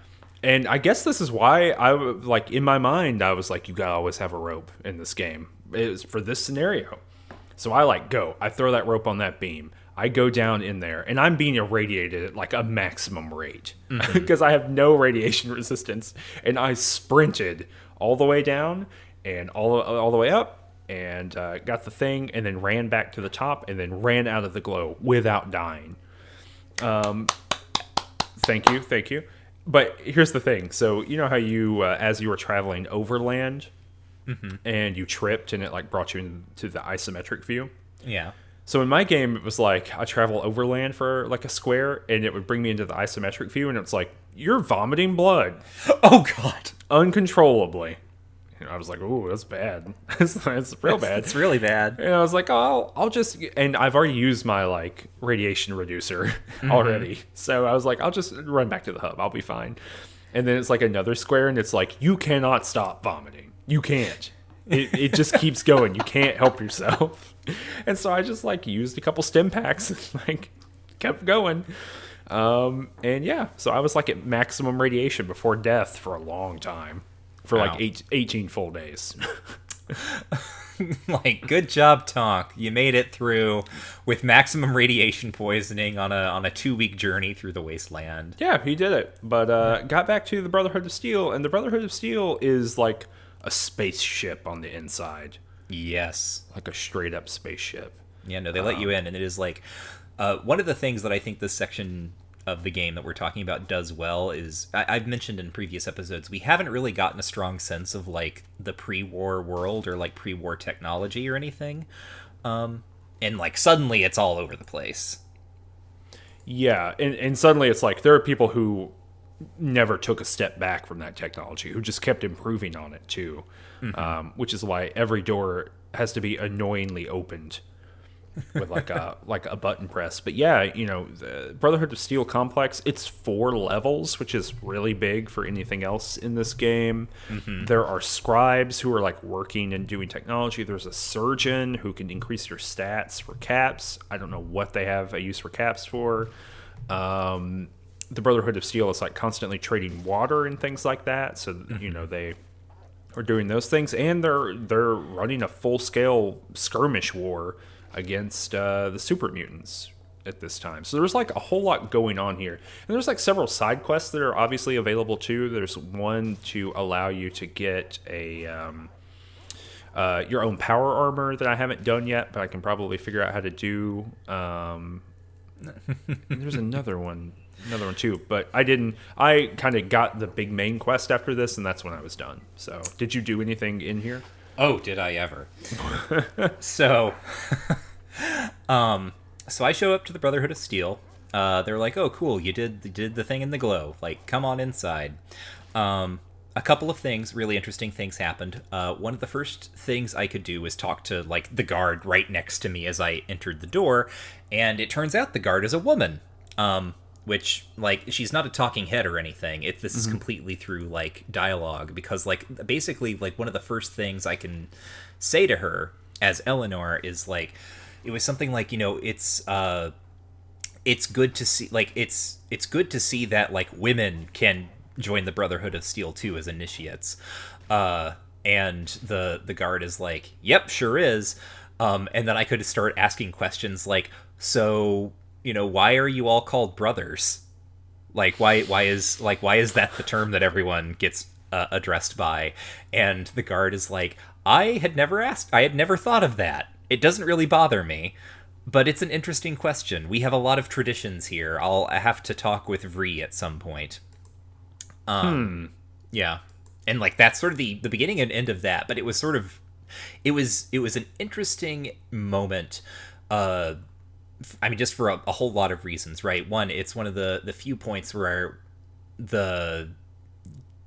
and I guess this is why like in my mind, I was like, you gotta always have a rope in this game. It was for this scenario. So I throw that rope on that beam. I go down in there, and I'm being irradiated at like a maximum rate because I have no radiation resistance. And I sprinted all the way down and all the way up. And got the thing, and then ran back to the top, and then ran out of the glow without dying. Thank you. But here's the thing. So you know how you, as you were traveling overland, and you tripped, and it like brought you into the isometric view? Yeah. So in my game, it was like I travel overland for like a square, and it would bring me into the isometric view, and it's like, you're vomiting blood. Oh, God. Uncontrollably. And I was like, "Ooh, that's bad. That's real bad. It's really bad." And I was like, "Oh, I'll just." And I've already used my like radiation reducer already, so I was like, "I'll just run back to the hub. I'll be fine." And then it's like another square, and it's like, "You cannot stop vomiting. You can't. It just keeps going. You can't help yourself." And so I just like used a couple stim packs and like kept going. And yeah, so I was like at maximum radiation before death for a long time. For like 18 full days. Like, good job, Tonk. You made it through with maximum radiation poisoning on a 2-week journey through the wasteland. Yeah, he did it. But got back to the Brotherhood of Steel, and the Brotherhood of Steel is like a spaceship on the inside. Yes. Like a straight up spaceship. Yeah, no, they let you in, and it is like one of the things that I think this section of the game that we're talking about does well is I've mentioned in previous episodes, we haven't really gotten a strong sense of like the pre-war world or like pre-war technology or anything, and like suddenly it's all over the place. Yeah, and suddenly it's like there are people who never took a step back from that technology, who just kept improving on it too, which is why every door has to be annoyingly opened with like a button press. But yeah, you know, the Brotherhood of Steel complex, it's 4 levels, which is really big for anything else in this game. There are scribes who are like working and doing technology. There's a surgeon who can increase your stats for caps. I don't know what they have a use for caps for. The Brotherhood of Steel is like constantly trading water and things like that, so you know, they are doing those things, and they're running a full scale skirmish war against the super mutants at this time. So there's like a whole lot going on here, and there's like several side quests that are obviously available too. There's one to allow you to get a your own power armor that I haven't done yet, but I can probably figure out how to do. There's another one too, but I didn't. I kind of got the big main quest after this, and that's when I was done. So, did you do anything in here? Oh, did I ever? So, so I show up to the Brotherhood of Steel. They're like, "Oh, cool! You did the thing in the glow. Like, come on inside." A couple of things, really interesting things happened. One of the first things I could do was talk to like the guard right next to me as I entered the door, and it turns out the guard is a woman. Which, like, she's not a talking head or anything. This is completely through, like, dialogue. Because, like, basically, like, one of the first things I can say to her as Eleanor is, like, it was something like, you know, it's good to see, like, it's good to see that, like, women can join the Brotherhood of Steel, too, as initiates. And the guard is like, yep, sure is. And then I could start asking questions like, so... you know, why are you all called brothers? Like, why is that the term that everyone gets addressed by? And the guard is like, I had never thought of that. It doesn't really bother me, but it's an interesting question. We have a lot of traditions here. I'll have to talk with Vree at some point. Yeah. And like, that's sort of the beginning and end of that, but it was sort of, it was an interesting moment, I mean, just for a whole lot of reasons, right? One, it's one of the few points where the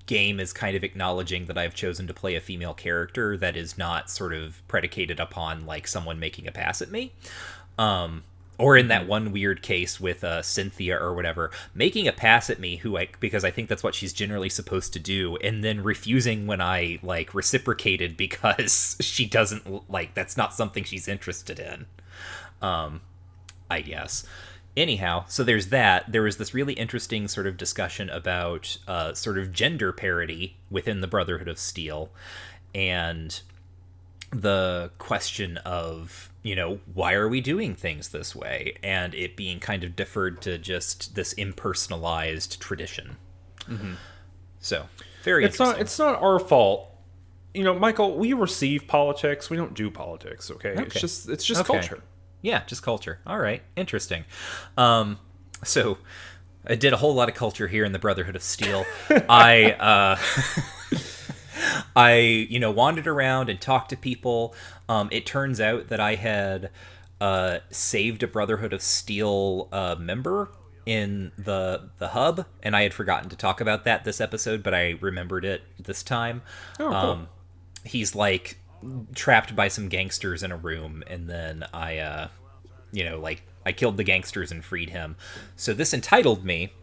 game is kind of acknowledging that I've chosen to play a female character that is not sort of predicated upon, like, someone making a pass at me. Or in that one weird case with Cynthia or whatever, making a pass at me, because I think that's what she's generally supposed to do, and then refusing when I, like, reciprocated because she doesn't, like, that's not something she's interested in. I guess. Anyhow, so there's that. There was this really interesting sort of discussion about sort of gender parity within the Brotherhood of Steel, and the question of, you know, why are we doing things this way? And it being kind of deferred to just this impersonalized tradition. Mm-hmm. So, very interesting. It's not our fault. You know, Michael, we receive politics. We don't do politics, okay? It's just culture. Yeah, just culture. All right, interesting. So I did a whole lot of culture here in the Brotherhood of Steel. I you know, wandered around and talked to people. It turns out that I had saved a Brotherhood of Steel member in the hub, and I had forgotten to talk about that this episode, but I remembered it this time. Oh, cool. He's like trapped by some gangsters in a room, and then I killed the gangsters and freed him. So this entitled me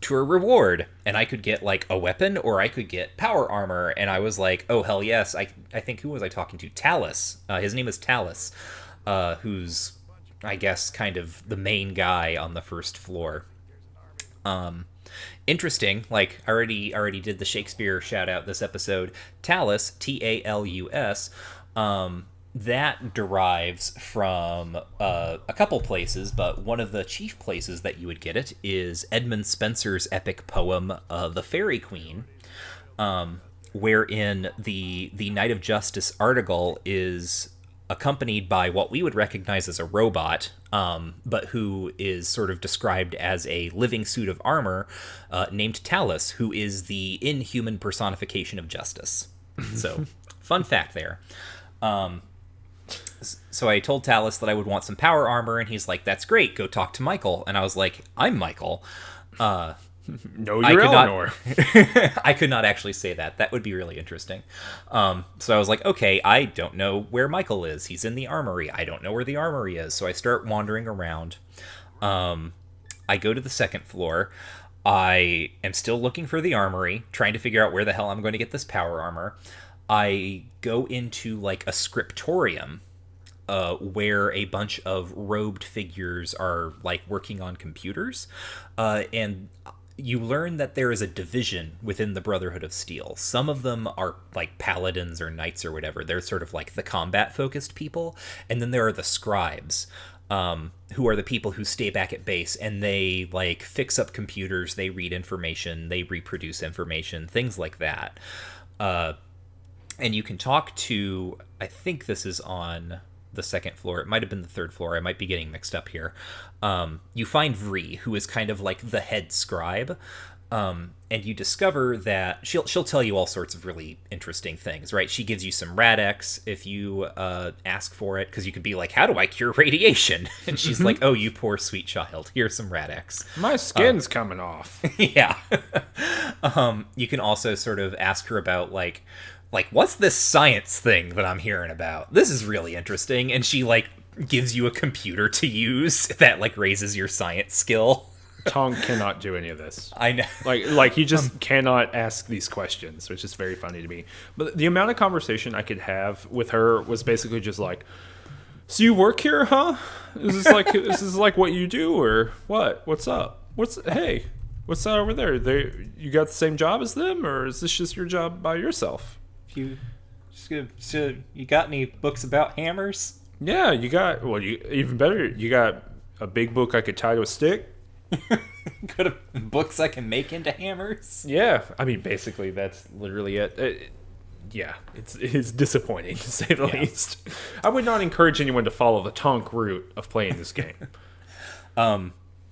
to a reward, and I could get like a weapon or I could get power armor, and I was like, oh hell yes. I think, who was I talking to? Talus. His name is Talus, who's, I guess, kind of the main guy on the first floor. Interesting, like, I already did the Shakespeare shout out this episode. Talus, Talus, that derives from a couple places, but one of the chief places that you would get it is Edmund Spenser's epic poem, The Fairy Queen, wherein the Knight of Justice Artegall is accompanied by what we would recognize as a robot, but who is sort of described as a living suit of armor, named Talus, who is the inhuman personification of justice. So, fun fact there. So I told Talus that I would want some power armor, and he's like, that's great, go talk to Michael. And I was like, I'm Michael. No, you're Eleanor. I could not actually say that. That would be really interesting. So I was like, okay, I don't know where Michael is. He's in the armory. I don't know where the armory is. So I start wandering around. I go to the second floor. I am still looking for the armory, trying to figure out where the hell I'm going to get this power armor. I go into like a scriptorium, where a bunch of robed figures are like working on computers, and you learn that there is a division within the Brotherhood of Steel. Some of them are like paladins or knights or whatever. They're sort of like the combat-focused people. And then there are the scribes, who are the people who stay back at base, and they like fix up computers, they read information, they reproduce information, things like that. And you can talk to, I think this is on the second floor. It might have been the third floor. I might be getting mixed up here. You find Vree, who is kind of like the head scribe. And you discover that she'll tell you all sorts of really interesting things, right? She gives you some Rad-X if you ask for it, because you could be like, how do I cure radiation? And she's like, oh, you poor sweet child. Here's some Rad-X. My skin's coming off. Yeah. You can also sort of ask her about like, what's this science thing that I'm hearing about? This is really interesting. And she like gives you a computer to use that like raises your science skill. Tong cannot do any of this. I know. Like he just cannot ask these questions, which is very funny to me. But the amount of conversation I could have with her was basically just like, so you work here, huh? Is this like what you do, or what? What's up? What's that over there? You got the same job as them, or is this just your job by yourself? You got any books about hammers? Yeah, even better, you got a big book I could tie to a stick. Could have books I can make into hammers. Yeah, I mean, basically that's literally it. Yeah, it's disappointing to say the least. I would not encourage anyone to follow the Tonk route of playing this game.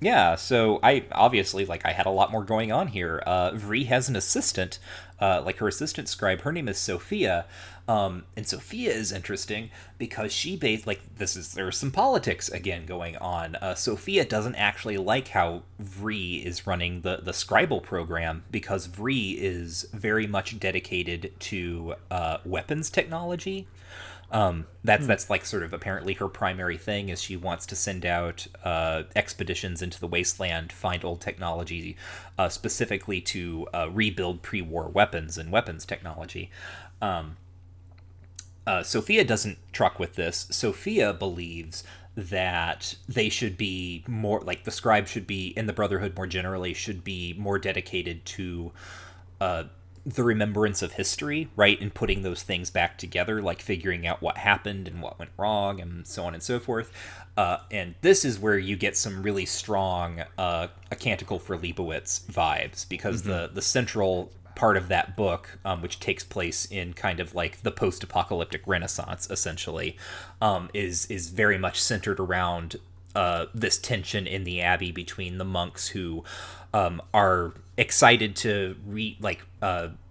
Yeah, so I obviously, like, I had a lot more going on here. Vree has an assistant, like her assistant scribe. Her name is Sophia. And Sophia is interesting because there's some politics again going on. Sophia doesn't actually like how Vree is running the scribal program, because Vree is very much dedicated to weapons technology. That's like sort of apparently her primary thing, is she wants to send out expeditions into the wasteland, find old technology, specifically to rebuild pre-war weapons and weapons technology. Sophia doesn't truck with this. Sophia believes that they should be more, like the scribe should be, in the Brotherhood more generally, should be more dedicated to the remembrance of history, right? And putting those things back together, like figuring out what happened and what went wrong and so on and so forth. And this is where you get some really strong A Canticle for Leibowitz vibes, because the central part of that book, which takes place in kind of like the post-apocalyptic Renaissance, essentially, is very much centered around this tension in the Abbey between the monks who are excited to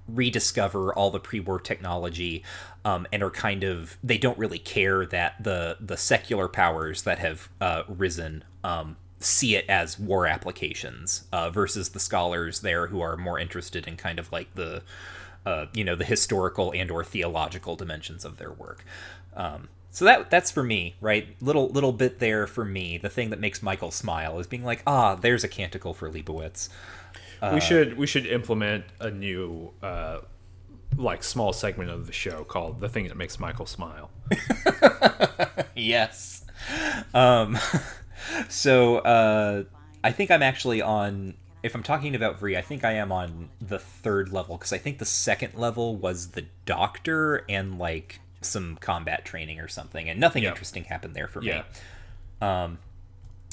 rediscover all the pre-war technology, and are kind of, they don't really care that the secular powers that have risen see it as war applications, versus the scholars there who are more interested in kind of like the historical and or theological dimensions of their work. So that's for me, right? Little bit there for me. The thing that makes Michael smile is being like, there's A Canticle for Leibowitz. We should implement a new small segment of the show called "The Thing That Makes Michael Smile." Yes. So I think I'm actually on, if I'm talking about Vree, I think I am on the third level, because I think the second level was the doctor and like some combat training or something, and nothing interesting happened there for me.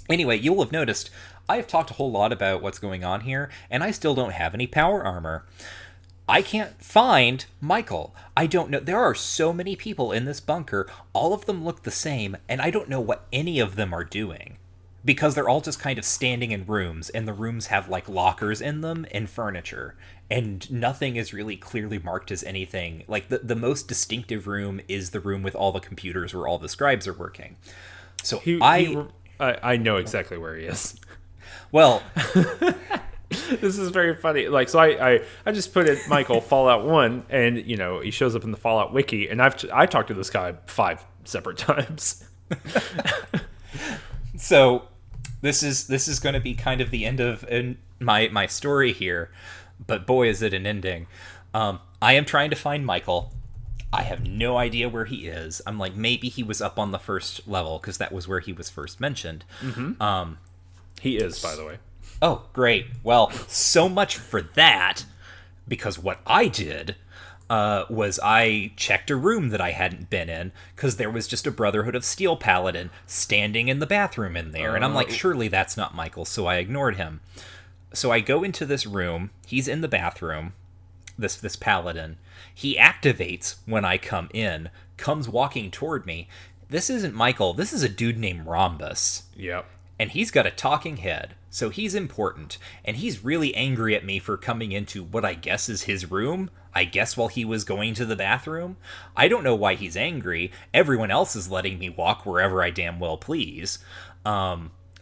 Anyway, you'll have noticed I've talked a whole lot about what's going on here, and I still don't have any power armor. I can't find Michael. I don't know. There are so many people in this bunker. All of them look the same, and I don't know what any of them are doing, because they're all just kind of standing in rooms, and the rooms have like lockers in them and furniture, and nothing is really clearly marked as anything. Like the most distinctive room is the room with all the computers where all the scribes are working. So I know exactly where he is. Well, this is very funny. Like, so I just put in Michael Fallout 1, and he shows up in the Fallout wiki, and I talked to this guy 5 separate times. So this is going to be kind of the end of my story here, but boy, is it an ending. I am trying to find Michael. I have no idea where he is. I'm like, maybe he was up on the first level, because that was where he was first mentioned. Mm-hmm. He is, by the way. Oh, great. Well, so much for that, because what I did was I checked a room that I hadn't been in, because there was just a Brotherhood of Steel paladin standing in the bathroom in there, and I'm like, surely that's not Michael, so I ignored him. So I go into this room, he's in the bathroom, this paladin. He activates when I come in, comes walking toward me. This isn't Michael, this is a dude named Rhombus. Yep. And he's got a talking head, so he's important. And he's really angry at me for coming into what I guess is his room. I guess while he was going to the bathroom. I don't know why he's angry. Everyone else is letting me walk wherever I damn well please.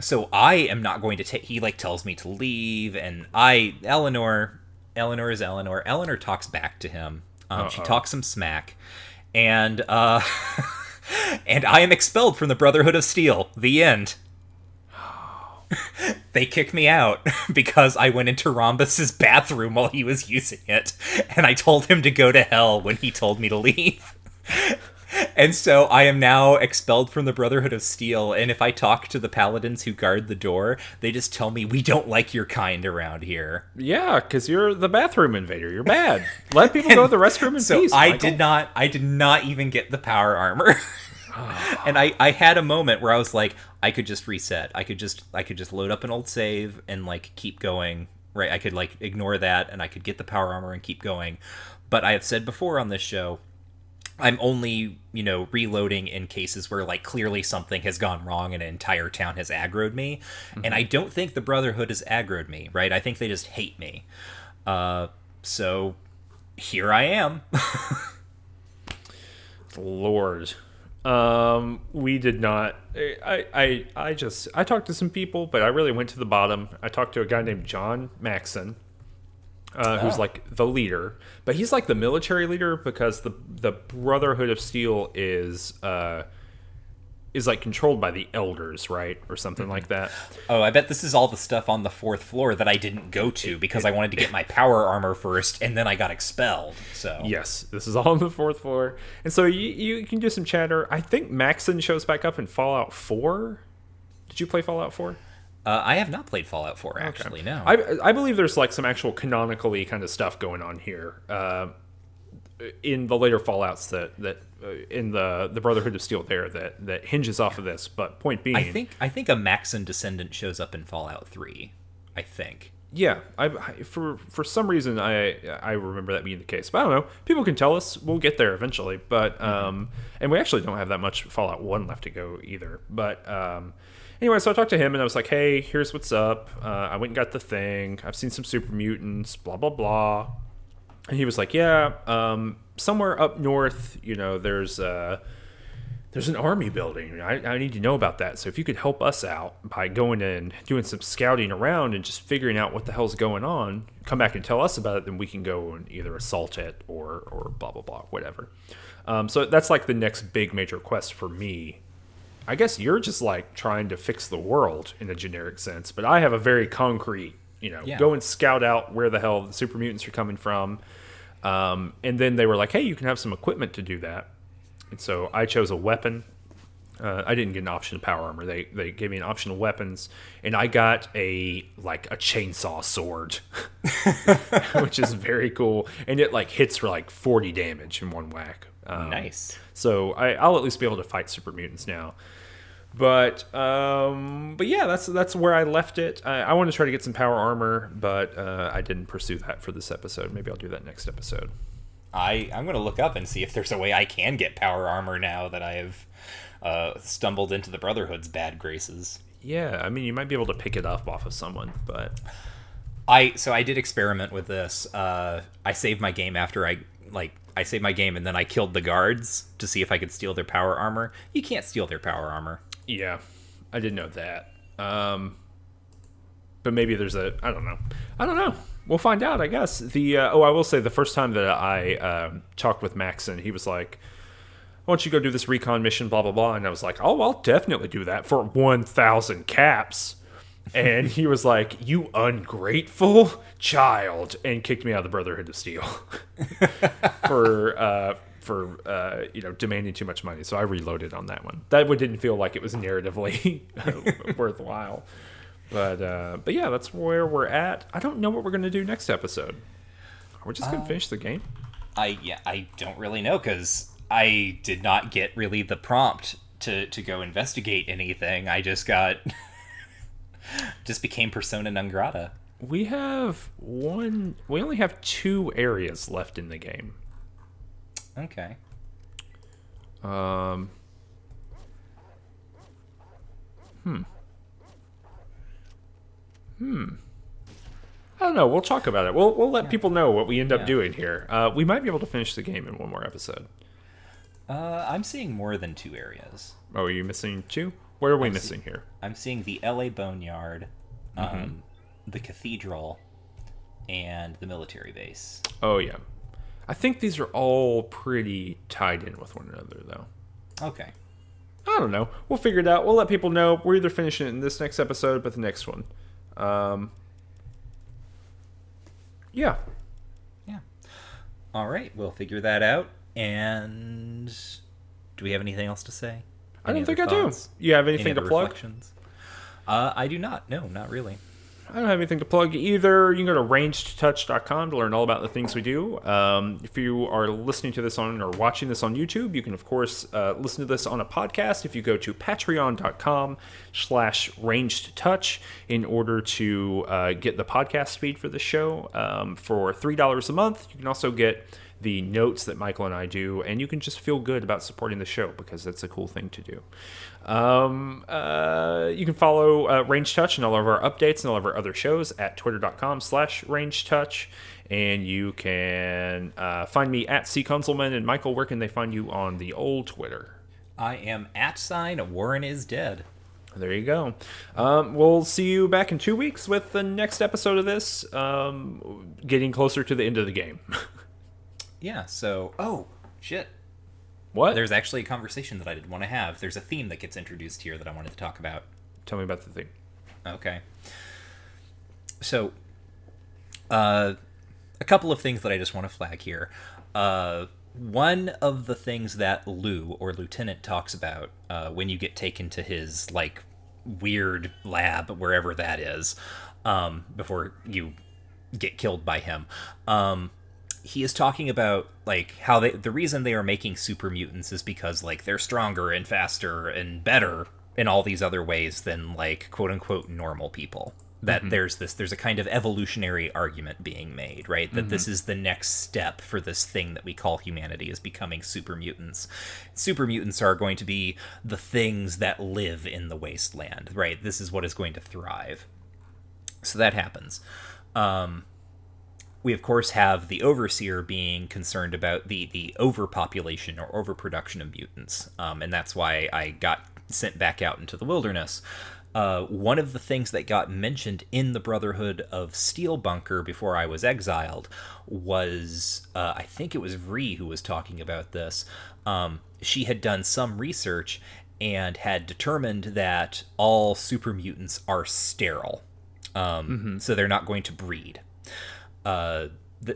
So I am not going to take... He, like, tells me to leave, and Eleanor is Eleanor. Eleanor talks back to him. She talks some smack. And, and I am expelled from the Brotherhood of Steel. The end. They kicked me out because I went into Rhombus's bathroom while he was using it, and I told him to go to hell when he told me to leave. And so I am now expelled from the Brotherhood of Steel, and if I talk to the paladins who guard the door, they just tell me, we don't like your kind around here. Yeah, because you're the bathroom invader. You're bad. Let people go to the restroom in peace, I Michael. did not even get the power armor. And I had a moment where I was like, I could just reset. I could just load up an old save and, like, keep going. Right? I could, like, ignore that and I could get the power armor and keep going. But I have said before on this show, I'm only, reloading in cases where, like, clearly something has gone wrong and an entire town has aggroed me. Mm-hmm. And I don't think the Brotherhood has aggroed me, right? I think they just hate me. So here I am. Lord. We did not. I talked to some people, but I really went to the bottom. I talked to a guy named John Maxon, who's like the leader, but he's like the military leader because the Brotherhood of Steel is like controlled by the elders, right, or something like that. Oh, I bet this is all the stuff on the 4th floor that I didn't go to because I wanted to get my power armor first, and then I got expelled. So yes, this is all on the 4th floor, and so you can do some chatter. I think Maxon shows back up in Fallout 4. Did you play Fallout 4? I have not played Fallout 4, actually, okay. No. I believe there's like some actual canonically kind of stuff going on here in the later Fallouts that in the Brotherhood of Steel there that hinges off of this. But point being, I think a Maxon descendant shows up in Fallout 3. I think. Yeah, for some reason I remember that being the case, but I don't know. People can tell us. We'll get there eventually. But and we actually don't have that much Fallout 1 left to go either. But anyway, so I talked to him and I was like, hey, here's what's up. I went and got the thing. I've seen some super mutants. Blah blah blah. And he was like, yeah, somewhere up north, there's an army building. I need to know about that. So if you could help us out by going in, doing some scouting around and just figuring out what the hell's going on, come back and tell us about it, then we can go and either assault it or blah, blah, blah, whatever. So that's like the next big major quest for me. I guess you're just like trying to fix the world in a generic sense, but I have a very concrete, go and scout out where the hell the super mutants are coming from. And then they were like, hey, you can have some equipment to do that. And so I chose a weapon. I didn't get an option of power armor. They gave me an option of weapons, and I got a chainsaw sword, which is very cool. And it like hits for like 40 damage in one whack. Nice. So I'll at least be able to fight super mutants now. But yeah, that's where I left it. I want to try to get some power armor, but I didn't pursue that for this episode. Maybe I'll do that next episode. I'm going to look up and see if there's a way I can get power armor now that I have stumbled into the Brotherhood's bad graces. Yeah, I mean, you might be able to pick it up off of someone, but... I did experiment with this. I saved my game after I saved my game and then I killed the guards to see if I could steal their power armor. You can't steal their power armor. Yeah, I didn't know that. But maybe there's I don't know. We'll find out, I guess. I will say the first time that I talked with Maxon, he was like, why don't you go do this recon mission, blah, blah, blah. And I was like, oh, I'll definitely do that for 1,000 caps. And he was like, you ungrateful child, and kicked me out of the Brotherhood of Steel for demanding too much money. So I reloaded on that one. That one didn't feel like it was narratively worthwhile. But yeah, that's where we're at. I don't know what we're gonna do next episode. We're just gonna finish the game. I don't really know, because I did not get really the prompt to go investigate anything. I just became persona non grata. We only have 2 areas left in the game. Okay. I don't know. We'll talk about it. We'll let people know what we end up doing here. We might be able to finish the game in one more episode. I'm seeing more than 2 areas. Oh, are you missing 2? What are we missing here? I'm seeing the LA Boneyard, the cathedral, and the military base. Oh, yeah. I think these are all pretty tied in with one another, though. Okay. I don't know. We'll figure it out. We'll let people know. We're either finishing it in this next episode, but the next one. Yeah. Yeah. All right. We'll figure that out. And do we have anything else to say? I don't think I do. You have anything to plug? Reflections? I do not. No, not really. I don't have anything to plug either. You can go to rangedtouch.com to learn all about the things we do. If you are listening to this on or watching this on YouTube, you can, of course, listen to this on a podcast if you go to patreon.com/rangedtouch in order to get the podcast feed for the show for $3 a month. You can also get the notes that Michael and I do, and you can just feel good about supporting the show because that's a cool thing to do. You can follow Range Touch and all of our updates and all of our other shows at twitter.com/rangetouch. And you can find me at @CConsulman. And Michael, where can they find you on the old Twitter? I am @Warren is dead. There you go. We'll see you back in 2 weeks with the next episode of this, getting closer to the end of the game. Yeah, so... Oh, shit. What? There's actually a conversation that I did want to have. There's a theme that gets introduced here that I wanted to talk about. Tell me about the theme. Okay. So, a couple of things that I just want to flag here. One of the things that Lou, or Lieutenant, talks about when you get taken to his, like, weird lab, wherever that is, before you get killed by him, he is talking about, like, how the reason they are making super mutants is because, like, they're stronger and faster and better in all these other ways than, like, quote-unquote normal people. That there's a kind of evolutionary argument being made, right? That this is the next step for this thing that we call humanity, is becoming super mutants. Super mutants are going to be the things that live in the wasteland, right? This is what is going to thrive. So that happens. We, of course, have the Overseer being concerned about the overpopulation or overproduction of mutants. And that's why I got sent back out into the wilderness. One of the things that got mentioned in the Brotherhood of Steel bunker before I was exiled was, I think it was Vree who was talking about this. She had done some research and had determined that all super mutants are sterile. So they're not going to breed.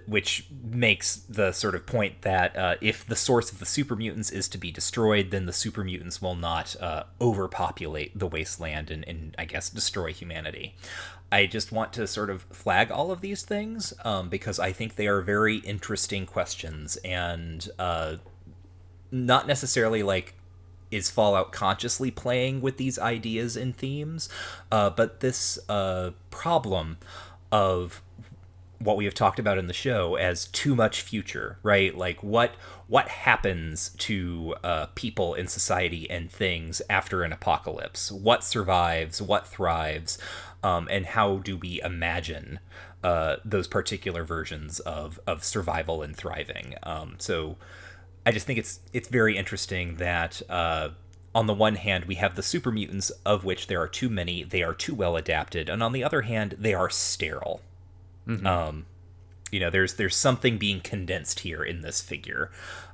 Which makes the sort of point that if the source of the super mutants is to be destroyed, then the super mutants will not overpopulate the wasteland and I guess destroy humanity. I just want to sort of flag all of these things because I think they are very interesting questions, and not necessarily like is Fallout consciously playing with these ideas and themes, but this problem of what we have talked about in the show as too much future, right? Like what happens to people in society and things after an apocalypse? What survives? What thrives? And how do we imagine those particular versions of survival and thriving? So I just think it's very interesting that on the one hand, we have the super mutants, of which there are too many. They are too well adapted. And on the other hand, they are sterile. There's something being condensed here in this figure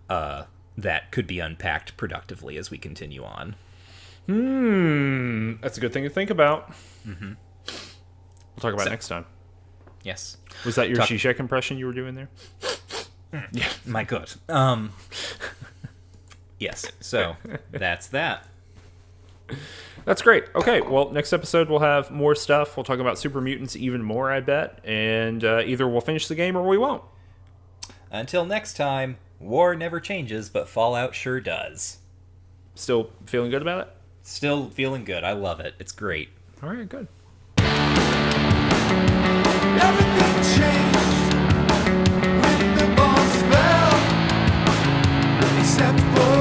that could be unpacked productively as we continue on. That's a good thing to think about. We'll talk about it next time. Yes. Was that your Zizek impression you were doing there? Yeah, my good. Yes. So that's that. That's great. Okay, well, next episode we'll have more stuff. We'll talk about super mutants even more, I bet. And either we'll finish the game or we won't. Until next time, war never changes, but Fallout sure does. Still feeling good about it? Still feeling good. I love it. It's great. All right, good. Everything changed when the bombs fell, except for